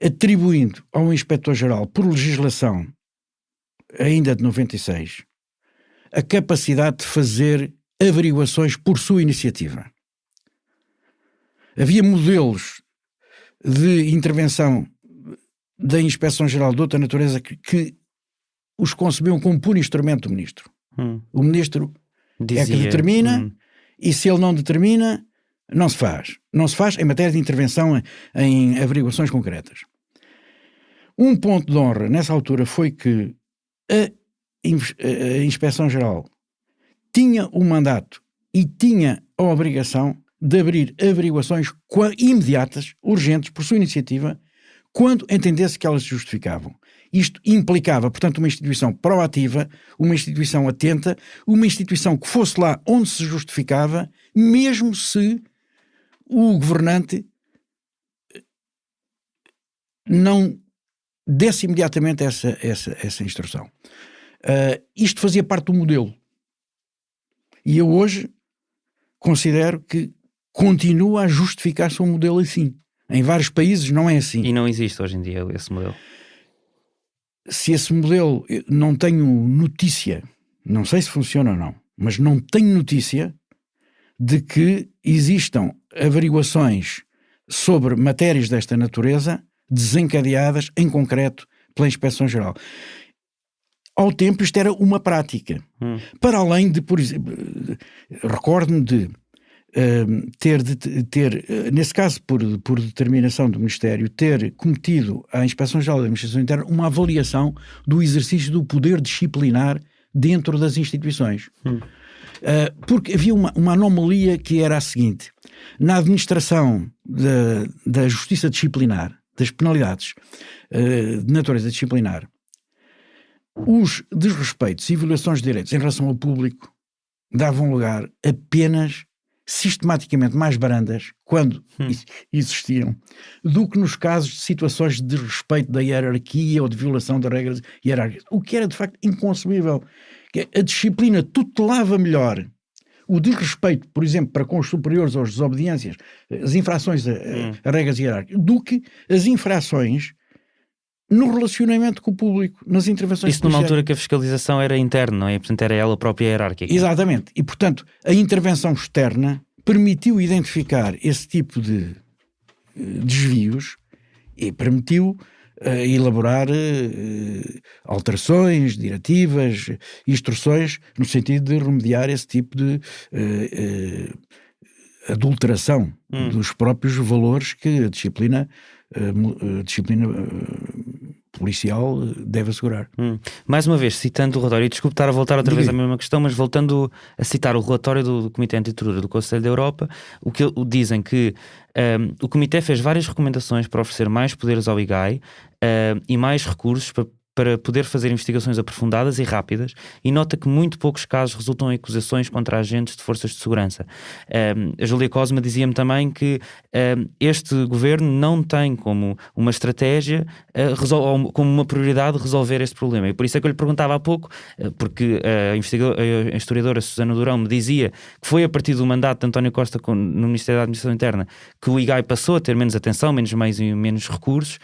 atribuindo ao Inspetor-Geral, por legislação, ainda de 96, a capacidade de fazer averiguações por sua iniciativa. Havia modelos de intervenção da Inspeção-Geral de outra natureza que os concebiam como puro instrumento do Ministro. O Ministro é que determina, e se ele não determina, não se faz. Não se faz em matéria de intervenção em averiguações concretas. Um ponto de honra nessa altura foi que a Inspeção-Geral tinha o mandato e tinha a obrigação de abrir averiguações imediatas, urgentes, por sua iniciativa, quando entendesse que elas se justificavam. Isto implicava, portanto, uma instituição proativa, uma instituição atenta, uma instituição que fosse lá onde se justificava, mesmo se o governante não desse imediatamente essa instrução. Isto fazia parte do modelo. E eu hoje considero que continua a justificar-se um modelo assim. Em vários países não é assim. E não existe hoje em dia esse modelo. Se esse modelo, não tenho notícia, não sei se funciona ou não, mas não tenho notícia de que existam averiguações sobre matérias desta natureza desencadeadas em concreto pela Inspeção-Geral. Ao tempo isto era uma prática. Para além de, por exemplo, recordo-me de ter, nesse caso por determinação do Ministério, ter cometido à Inspeção-Geral da Administração Interna uma avaliação do exercício do poder disciplinar dentro das instituições. Porque havia uma anomalia que era a seguinte: na administração da justiça disciplinar, das penalidades de natureza disciplinar, os desrespeitos e violações de direitos em relação ao público davam lugar a penas sistematicamente mais brandas, quando existiam, do que nos casos de situações de desrespeito da hierarquia ou de violação de regras hierárquicas, o que era de facto inconcebível. A disciplina tutelava melhor o desrespeito, por exemplo, para com os superiores ou as desobediências, as infrações a regras hierárquicas, do que as infrações no relacionamento com o público, nas intervenções. Isso numa altura que a fiscalização era interna, não é? Portanto, era ela própria hierárquica. Exatamente. E, portanto, a intervenção externa permitiu identificar esse tipo de desvios e permitiu elaborar alterações, diretivas, instruções, no sentido de remediar esse tipo de adulteração dos próprios valores que a disciplina policial deve assegurar. Mais uma vez, citando o relatório, e desculpe estar a voltar outra vez à mesma questão, mas voltando a citar o relatório do Comitê Antitortura do Conselho da Europa, o que dizem que o Comitê fez várias recomendações para oferecer mais poderes ao IGAI e mais recursos para poder fazer investigações aprofundadas e rápidas, e nota que muito poucos casos resultam em acusações contra agentes de forças de segurança. A Júlia Cosma dizia-me também que este governo não tem como uma estratégia, como uma prioridade resolver este problema, e por isso é que eu lhe perguntava há pouco, porque a historiadora Susana Durão me dizia que foi a partir do mandato de António Costa no Ministério da Administração Interna que o IGAI passou a ter menos atenção, menos meios e menos recursos.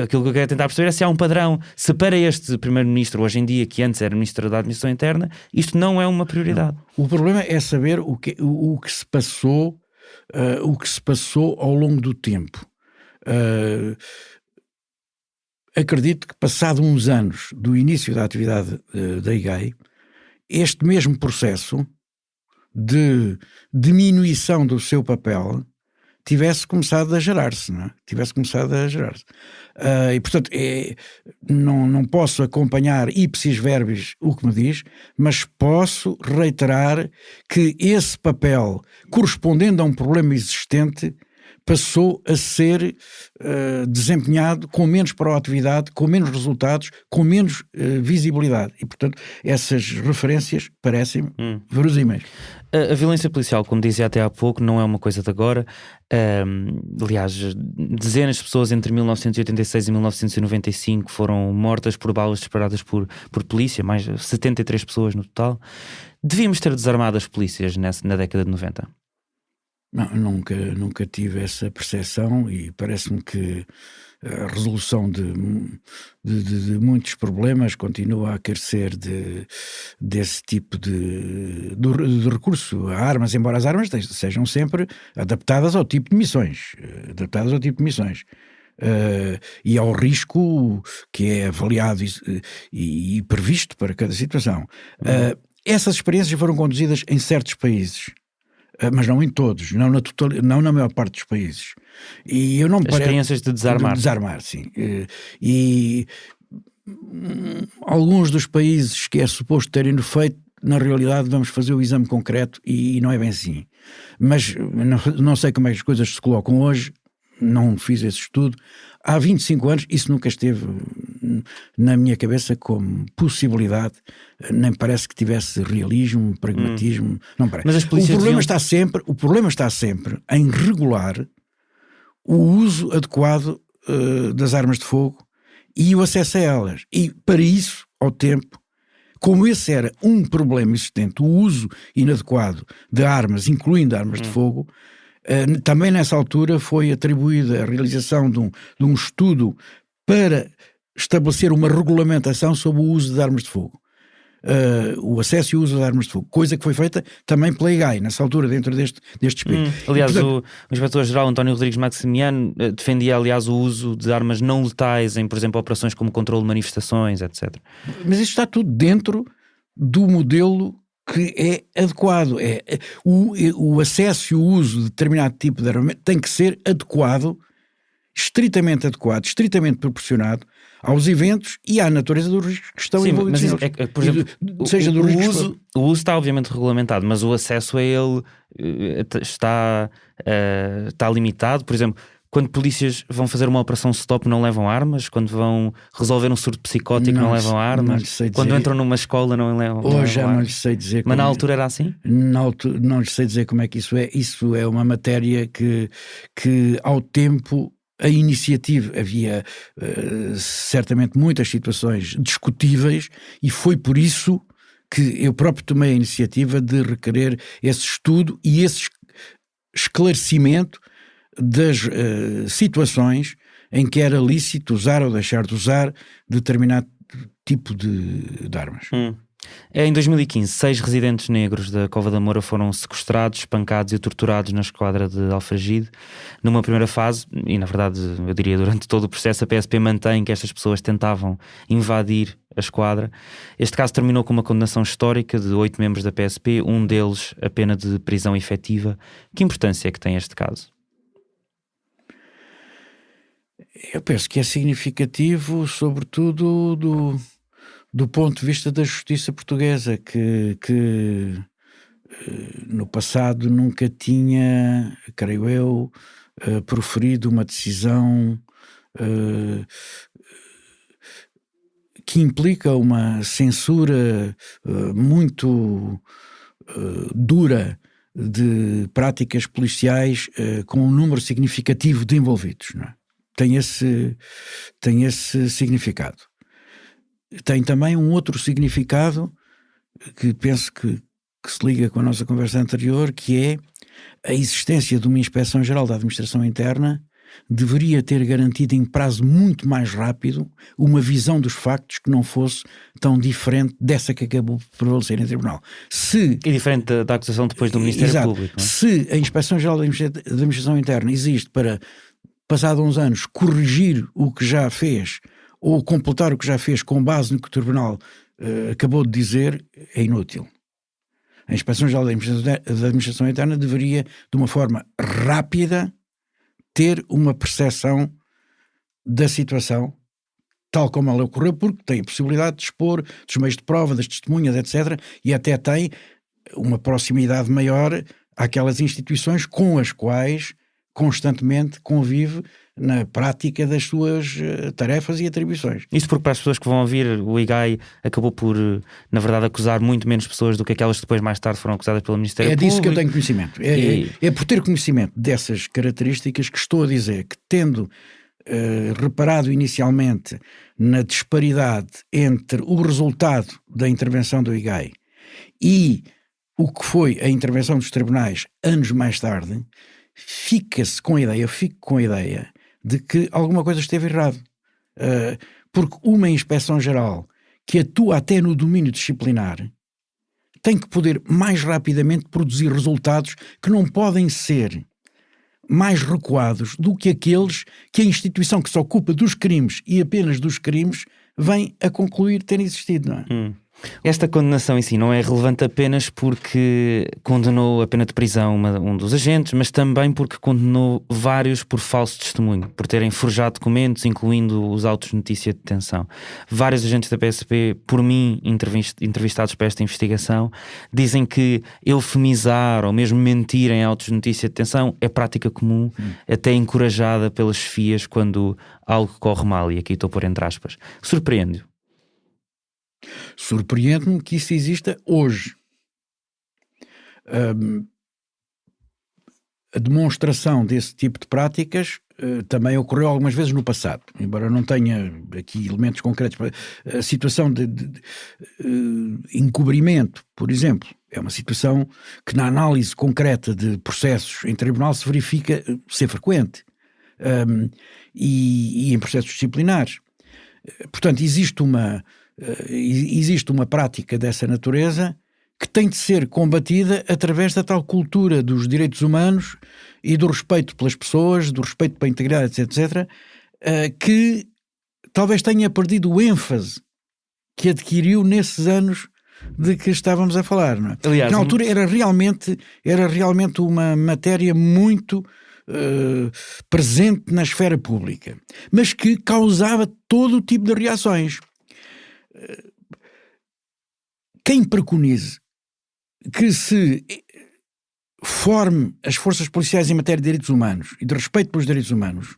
Aquilo que eu quero tentar perceber é se há um padrão, se para este primeiro-ministro hoje em dia, que antes era ministro da Administração Interna, isto não é uma prioridade. Não. O problema é saber o que se passou, ao longo do tempo. Acredito que passado uns anos do início da atividade da IGAI, este mesmo processo de diminuição do seu papel tivesse começado a gerar-se, não é? E portanto não posso acompanhar ipsis verbis o que me diz, mas posso reiterar que esse papel, correspondendo a um problema existente, passou a ser desempenhado com menos proatividade, com menos resultados, com menos visibilidade. E, portanto, essas referências parecem verosímeis. A violência policial, como dizia até há pouco, não é uma coisa de agora. Aliás, dezenas de pessoas entre 1986 e 1995 foram mortas por balas disparadas por polícia, mais 73 pessoas no total. Devíamos ter desarmado as polícias na década de 90? Não, nunca tive essa percepção, e parece-me que a resolução de muitos problemas continua a carecer desse tipo de recurso a armas, embora as armas sejam sempre adaptadas ao tipo de missões. E ao risco que é avaliado e previsto para cada situação. Essas experiências foram conduzidas em certos países, mas não em todos, não na maior parte dos países. E eu não me experiências de desarmar. De desarmar, sim. E alguns dos países que é suposto terem feito, na realidade vamos fazer o exame concreto e não é bem assim. Mas não sei como é que as coisas se colocam hoje, não fiz esse estudo. Há 25 anos isso nunca esteve na minha cabeça como possibilidade, nem parece que tivesse realismo, pragmatismo, não parece. Mas as polícias o problema está sempre em regular o uso adequado das armas de fogo e o acesso a elas. E para isso, ao tempo, como esse era um problema existente, o uso inadequado de armas, incluindo armas de fogo, também nessa altura foi atribuída a realização de um estudo para estabelecer uma regulamentação sobre o uso de armas de fogo, o acesso e o uso de armas de fogo, coisa que foi feita também pela IGAI, nessa altura, dentro deste espírito. Aliás, portanto, o Inspetor-Geral António Rodrigues Maximiano defendia, aliás, o uso de armas não letais em, por exemplo, operações como controle de manifestações, etc. Mas isto está tudo dentro do modelo que é adequado. O acesso e o uso de determinado tipo de armamento tem que ser adequado, estritamente proporcionado aos eventos e à natureza dos riscos que estão envolvidos neles. Por exemplo, o uso está obviamente regulamentado, mas o acesso a ele está limitado. Por exemplo, quando polícias vão fazer uma operação stop não levam armas, quando vão resolver um surto psicótico não levam armas, quando entram numa escola não levam armas. Hoje já não lhe sei dizer. Mas na altura era assim? Não lhe sei dizer como é que isso é. Isso é uma matéria que ao tempo a iniciativa, havia certamente muitas situações discutíveis, e foi por isso que eu próprio tomei a iniciativa de requerer esse estudo e esse esclarecimento das situações em que era lícito usar ou deixar de usar determinado tipo de armas. Em 2015, 6 residentes negros da Cova da Moura foram sequestrados, espancados e torturados na esquadra de Alfragide. Numa primeira fase, e na verdade eu diria durante todo o processo, a PSP mantém que estas pessoas tentavam invadir a esquadra. Este caso terminou com uma condenação histórica de 8 membros da PSP, um deles a pena de prisão efetiva. Que importância é que tem este caso? Eu penso que é significativo, sobretudo do ponto de vista da justiça portuguesa, que no passado nunca tinha, creio eu, proferido uma decisão que implica uma censura muito dura de práticas policiais com um número significativo de envolvidos, não é? Tem esse significado. Tem também um outro significado que penso que se liga com a nossa conversa anterior, que é a existência de uma Inspeção-Geral da Administração Interna deveria ter garantido em prazo muito mais rápido uma visão dos factos que não fosse tão diferente dessa que acabou por prevalecer em tribunal. E diferente da acusação depois do Ministério Público. Não é? Se a Inspeção-Geral da Administração Interna existe para, passado uns anos, corrigir o que já fez ou completar o que já fez com base no que o Tribunal acabou de dizer, é inútil. A Inspeção-Geral da Administração Interna deveria, de uma forma rápida, ter uma percepção da situação tal como ela ocorreu, porque tem a possibilidade de expor dos meios de prova, das testemunhas, etc. E até tem uma proximidade maior àquelas instituições com as quais constantemente convive na prática das suas tarefas e atribuições. Isto porque, para as pessoas que vão ouvir, o IGAI acabou por, na verdade, acusar muito menos pessoas do que aquelas que depois mais tarde foram acusadas pelo Ministério Público. É disso que eu tenho conhecimento. É por ter conhecimento dessas características que estou a dizer que, tendo reparado inicialmente na disparidade entre o resultado da intervenção do IGAI e o que foi a intervenção dos tribunais anos mais tarde, fico com a ideia de que alguma coisa esteve errado. Porque uma inspeção-geral que atua até no domínio disciplinar tem que poder mais rapidamente produzir resultados que não podem ser mais recuados do que aqueles que a instituição que se ocupa dos crimes e apenas dos crimes vem a concluir ter existido, não é? Esta condenação em si não é relevante apenas porque condenou a pena de prisão um dos agentes, mas também porque condenou vários por falso testemunho, por terem forjado documentos, incluindo os autos de notícia de detenção. Vários agentes da PSP, por mim, entrevistados para esta investigação, dizem que eufemizar ou mesmo mentir em autos de notícia de detenção é prática comum, até encorajada pelas chefias quando algo corre mal, e aqui estou a pôr entre aspas. Surpreende-o? Surpreende-me que isso exista hoje. A demonstração desse tipo de práticas também ocorreu algumas vezes no passado, embora não tenha aqui elementos concretos. A situação de encobrimento, por exemplo, é uma situação que na análise concreta de processos em tribunal se verifica ser frequente, e em processos disciplinares. Portanto, existe uma prática dessa natureza que tem de ser combatida através da tal cultura dos direitos humanos e do respeito pelas pessoas, do respeito pela integridade, etc., que talvez tenha perdido o ênfase que adquiriu nesses anos de que estávamos a falar, não é? Aliás, na altura era realmente uma matéria muito presente na esfera pública, mas que causava todo o tipo de reações. Quem preconize que se forme as forças policiais em matéria de direitos humanos e de respeito pelos direitos humanos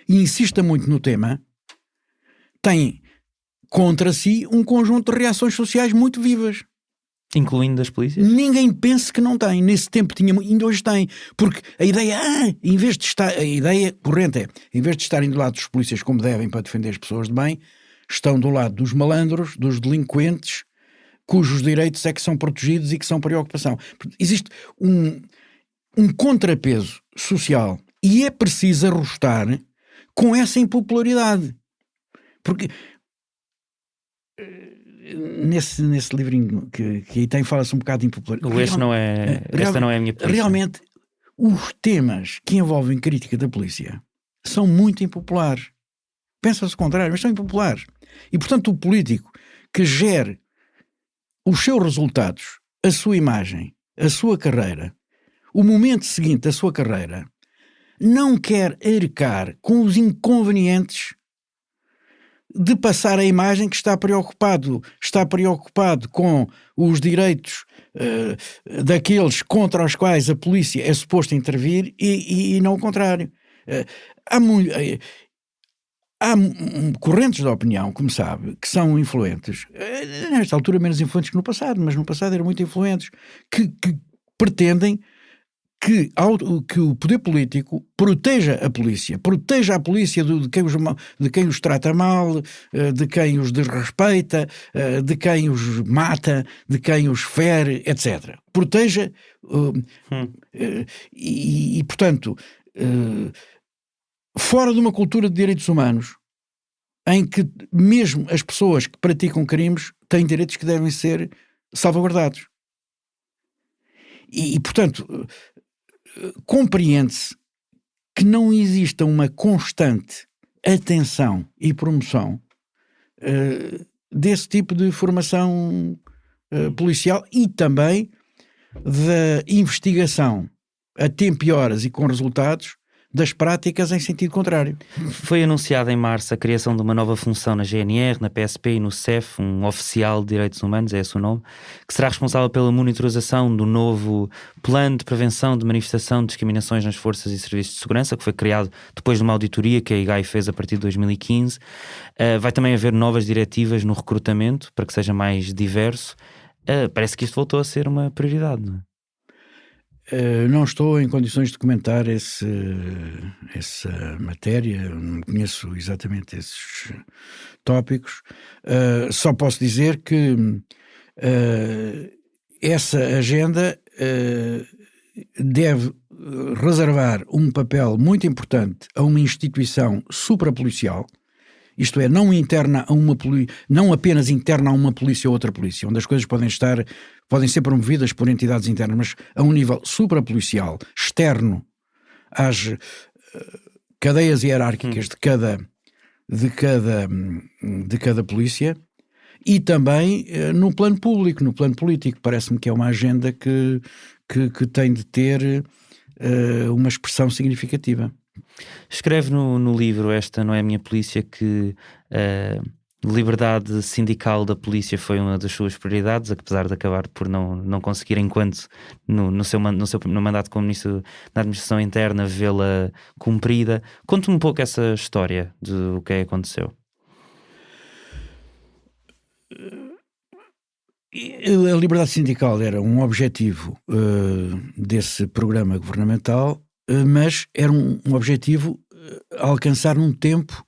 e insista muito no tema, tem contra si um conjunto de reações sociais muito vivas. Incluindo das polícias? Ninguém pense que não tem. Nesse tempo tinha, ainda hoje tem. Porque a ideia, a ideia corrente é, em vez de estarem do lado dos polícias como devem para defender as pessoas de bem, estão do lado dos malandros, dos delinquentes, cujos direitos é que são protegidos e que são preocupação. Existe um contrapeso social e é preciso arrostar com essa impopularidade. Porque nesse livrinho que aí tem, fala-se um bocado de impopularidade. Esta não é a minha polícia. Realmente, os temas que envolvem crítica da polícia são muito impopulares. Pensa-se o contrário, mas são impopulares. E, portanto, o político que gere os seus resultados, a sua imagem, a sua carreira, o momento seguinte da sua carreira, não quer arcar com os inconvenientes de passar a imagem que está preocupado com os direitos daqueles contra os quais a polícia é suposta intervir e não o contrário. Há correntes de opinião, como sabe, que são influentes, nesta altura menos influentes que no passado, mas no passado eram muito influentes, que pretendem que o poder político proteja a polícia de quem os trata mal, de quem os desrespeita, de quem os mata, de quem os fere, etc. Proteja e portanto, fora de uma cultura de direitos humanos, em que mesmo as pessoas que praticam crimes têm direitos que devem ser salvaguardados. E portanto, compreende-se que não exista uma constante atenção e promoção desse tipo de formação policial e também da investigação a tempo e horas e com resultados das práticas em sentido contrário. Foi anunciada em março a criação de uma nova função na GNR, na PSP e no CEF, um oficial de direitos humanos, é esse o nome, que será responsável pela monitorização do novo plano de prevenção de manifestação de discriminações nas forças e serviços de segurança, que foi criado depois de uma auditoria que a IGAI fez a partir de 2015. Vai também haver novas diretivas no recrutamento, para que seja mais diverso. Parece que isto voltou a ser uma prioridade, não é? Não estou em condições de comentar essa matéria, não conheço exatamente esses tópicos. Só posso dizer que essa agenda deve reservar um papel muito importante a uma instituição suprapolicial, isto é, não apenas interna a uma polícia ou outra polícia, onde as coisas podem ser promovidas por entidades internas, mas a um nível suprapolicial, externo às cadeias hierárquicas de cada polícia, e também no plano público, no plano político. Parece-me que é uma agenda que tem de ter uma expressão significativa. Escreve no livro Esta Não É a Minha Polícia que a liberdade sindical da polícia foi uma das suas prioridades, apesar de acabar por não conseguir, enquanto no seu mandato como ministro da Administração Interna, vê-la cumprida. Conte-me um pouco essa história do que aconteceu. A liberdade sindical era um objetivo desse programa governamental, mas era um objetivo a alcançar num tempo,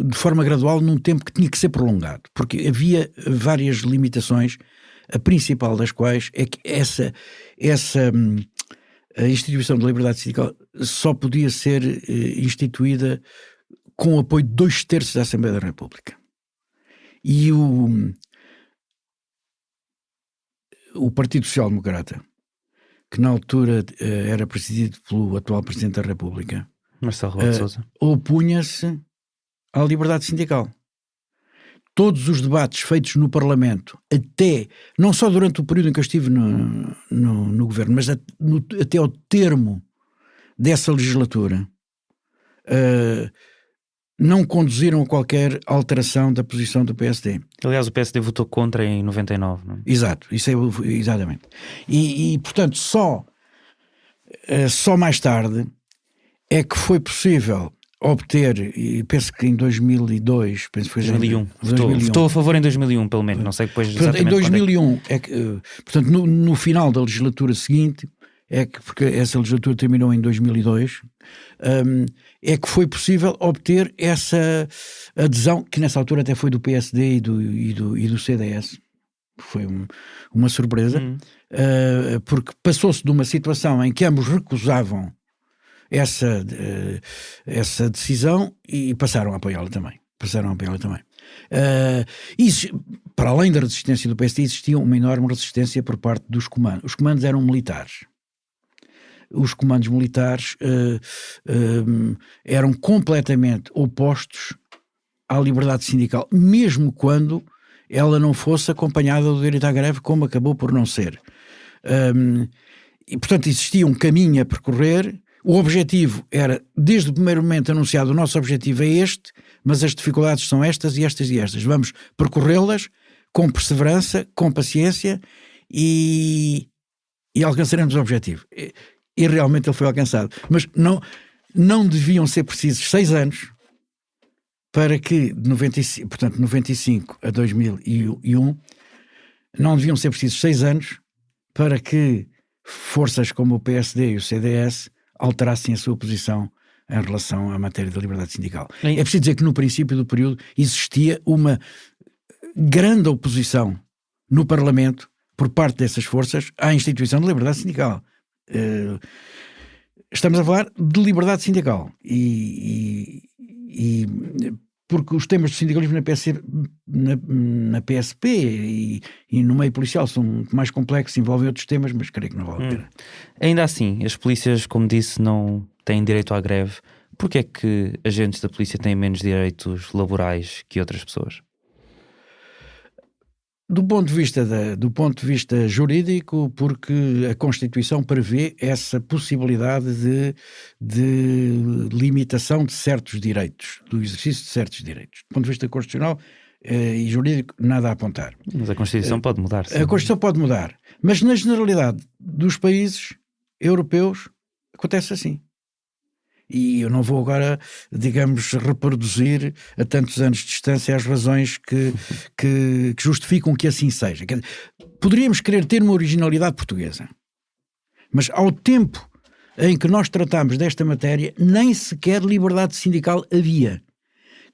de forma gradual, num tempo que tinha que ser prolongado, porque havia várias limitações, a principal das quais é que a instituição da liberdade sindical só podia ser instituída com o apoio de 2/3 da Assembleia da República. E o Partido Social Democrata, que na altura era presidido pelo atual Presidente da República, Marcelo Rebelo de Sousa, opunha-se à liberdade sindical. Todos os debates feitos no Parlamento, não só durante o período em que eu estive no governo, mas até ao termo dessa legislatura, não conduziram a qualquer alteração da posição do PSD. Aliás, o PSD votou contra em 99, não é? Exato, isso é exatamente. E portanto, só mais tarde é que foi possível obter, e penso que em 2002, penso que foi 2001. Votou a favor em 2001, pelo menos, não sei depois exatamente. Portanto, em 2001, portanto, no final da legislatura seguinte, porque essa legislatura terminou em 2002, é que foi possível obter essa adesão, que nessa altura até foi do PSD e do CDS. Foi uma surpresa, porque passou-se de uma situação em que ambos recusavam essa decisão e passaram a apoiá-la também. Para além da resistência do PSD, existia uma enorme resistência por parte dos comandos. Os comandos eram militares. Os comandos militares eram completamente opostos à liberdade sindical, mesmo quando ela não fosse acompanhada do direito à greve, como acabou por não ser. E, portanto, existia um caminho a percorrer. O objetivo era, desde o primeiro momento anunciado, o nosso objetivo é este, mas as dificuldades são estas e estas e estas. Vamos percorrê-las com perseverança, com paciência e alcançaremos o objetivo. E realmente ele foi alcançado. Mas não deviam ser precisos 6 anos para que, de 95 a 2001, não deviam ser precisos 6 anos para que forças como o PSD e o CDS alterassem a sua posição em relação à matéria da liberdade sindical. É preciso dizer que no princípio do período existia uma grande oposição no Parlamento por parte dessas forças à instituição da liberdade sindical. Estamos a falar de liberdade sindical e porque os temas do sindicalismo na PSP e no meio policial são muito mais complexos, envolvem outros temas, mas creio que não vale a pena. Ainda assim, as polícias, como disse, não têm direito à greve. Porquê é que agentes da polícia têm menos direitos laborais que outras pessoas? Do ponto de vista jurídico, porque a Constituição prevê essa possibilidade de limitação de certos direitos, do exercício de certos direitos. Do ponto de vista constitucional e jurídico, nada a apontar. Mas a Constituição pode mudar. Sim. A Constituição pode mudar, mas na generalidade dos países europeus acontece assim. E eu não vou agora, digamos, reproduzir a tantos anos de distância as razões que justificam que assim seja. Poderíamos querer ter uma originalidade portuguesa, mas ao tempo em que nós tratámos desta matéria, nem sequer liberdade sindical havia.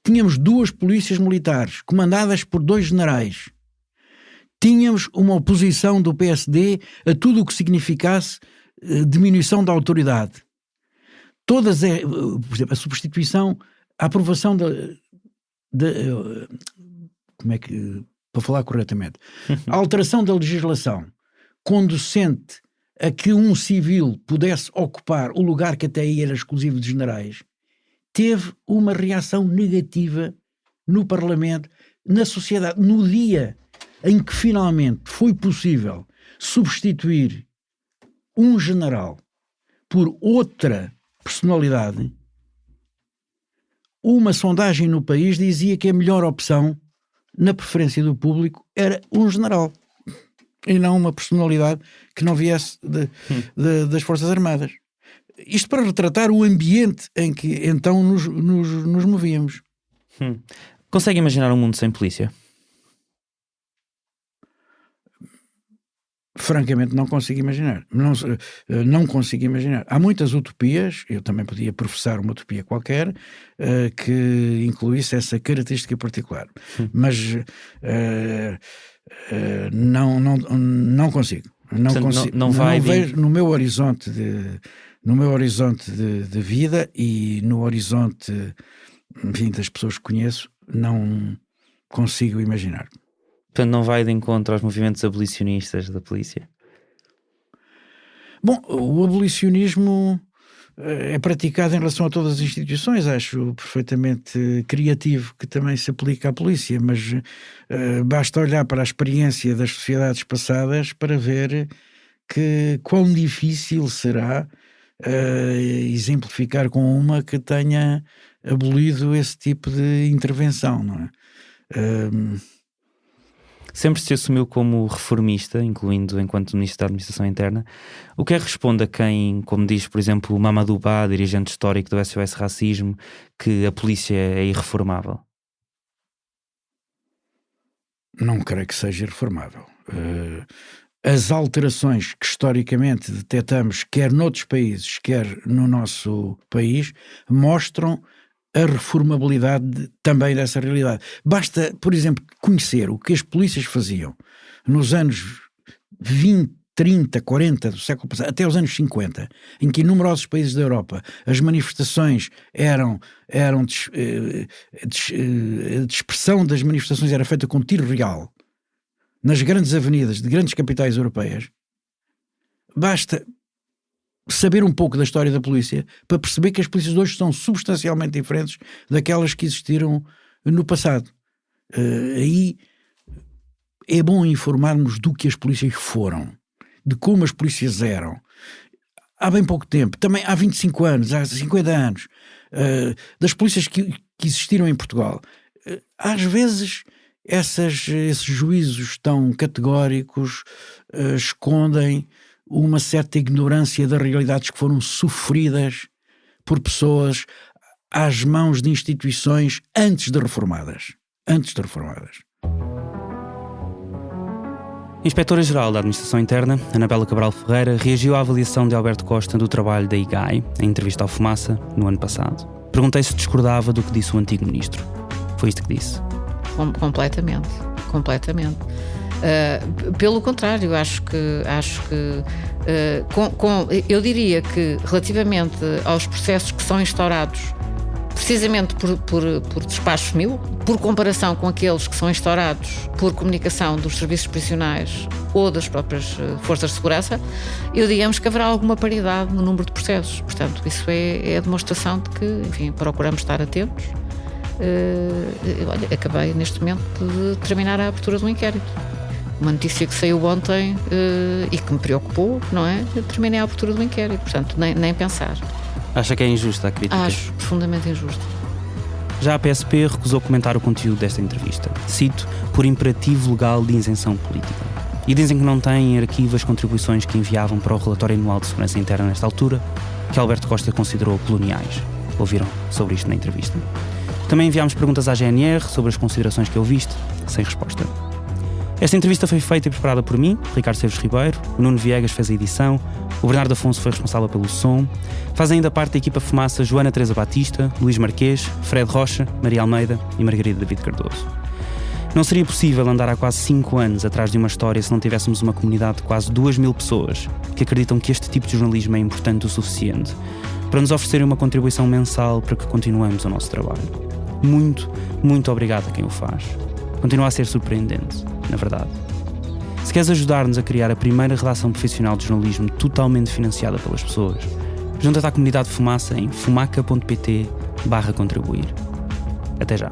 Tínhamos 2 polícias militares, comandadas por 2 generais. Tínhamos uma oposição do PSD a tudo o que significasse diminuição da autoridade. Todas, por exemplo, a substituição, a aprovação como é que, para falar corretamente, a alteração da legislação conducente a que um civil pudesse ocupar o lugar que até aí era exclusivo de generais, teve uma reação negativa no Parlamento, na sociedade. No dia em que finalmente foi possível substituir um general por outra personalidade, uma sondagem no país dizia que a melhor opção, na preferência do público, era um general e não uma personalidade que não viesse das Forças Armadas. Isto para retratar o ambiente em que então nos movíamos. Consegue imaginar um mundo sem polícia? Francamente não consigo imaginar. Não consigo imaginar. Há muitas utopias, eu também podia professar uma utopia qualquer que incluísse essa característica particular. Mas não consigo. Não vejo no meu horizonte de vida e no horizonte, enfim, das pessoas que conheço, não consigo imaginar. Portanto, não vai de encontro aos movimentos abolicionistas da polícia? Bom, o abolicionismo é praticado em relação a todas as instituições, acho perfeitamente criativo, que também se aplica à polícia, mas basta olhar para a experiência das sociedades passadas para ver que quão difícil será exemplificar com uma que tenha abolido esse tipo de intervenção, não é? Sempre se assumiu como reformista, incluindo enquanto Ministro da Administração Interna. O que responde a quem, como diz, por exemplo, Mamadou Ba, dirigente histórico do SOS Racismo, que a polícia é irreformável? Não creio que seja irreformável. As alterações que historicamente detectamos, quer noutros países, quer no nosso país, mostram a reformabilidade também dessa realidade. Basta, por exemplo, conhecer o que as polícias faziam nos anos 20, 30, 40 do século passado, até os anos 50, em que em numerosos países da Europa as manifestações a dispersão das manifestações era feita com tiro real nas grandes avenidas de grandes capitais europeias. Basta saber um pouco da história da polícia para perceber que as polícias de hoje são substancialmente diferentes daquelas que existiram no passado. Aí é bom informarmos do que as polícias foram, de como as polícias eram. Há bem pouco tempo, também há 25 anos, há 50 anos, das polícias que existiram em Portugal. Às vezes esses juízos tão categóricos escondem uma certa ignorância das realidades que foram sofridas por pessoas às mãos de instituições antes de reformadas. Inspetora-Geral da Administração Interna, Anabela Cabral Ferreira, reagiu à avaliação de Alberto Costa do trabalho da IGAI, em entrevista ao Fumaça, no ano passado. Perguntei se discordava do que disse o antigo ministro. Foi isto que disse. Completamente. Pelo contrário, acho que eu diria que relativamente aos processos que são instaurados precisamente por despacho meu, por comparação com aqueles que são instaurados por comunicação dos serviços prisionais ou das próprias forças de segurança, eu digamos que haverá alguma paridade no número de processos. Portanto, isso é a demonstração de que, enfim, procuramos estar atentos. Olha, acabei neste momento de terminar a abertura de um inquérito. uma notícia que saiu ontem e que me preocupou, não é? Eu terminei a abertura do inquérito, portanto, nem pensar. Acha que é injusta a crítica? Acho profundamente injusta. Já a PSP recusou comentar o conteúdo desta entrevista. Cito, por imperativo legal de isenção política. E dizem que não têm em arquivo as contribuições que enviavam para o relatório anual de segurança interna nesta altura, que Alberto Costa considerou coloniais. Ouviram sobre isto na entrevista. Também enviámos perguntas à GNR sobre as considerações que ouviste, sem resposta. Esta entrevista foi feita e preparada por mim, Ricardo Seves Ribeiro, o Nuno Viegas fez a edição, o Bernardo Afonso foi responsável pelo som, fazem ainda parte da equipa Fumaça Joana Teresa Batista, Luís Marquês, Fred Rocha, Maria Almeida e Margarida David Cardoso. Não seria possível andar há quase 5 anos atrás de uma história se não tivéssemos uma comunidade de quase 2.000 pessoas que acreditam que este tipo de jornalismo é importante o suficiente para nos oferecerem uma contribuição mensal para que continuemos o nosso trabalho. Muito, muito obrigado a quem o faz. Continua a ser surpreendente, na verdade. Se queres ajudar-nos a criar a primeira redação profissional de jornalismo totalmente financiada pelas pessoas, junta-te à comunidade Fumaça em fumaca.pt/contribuir. Até já.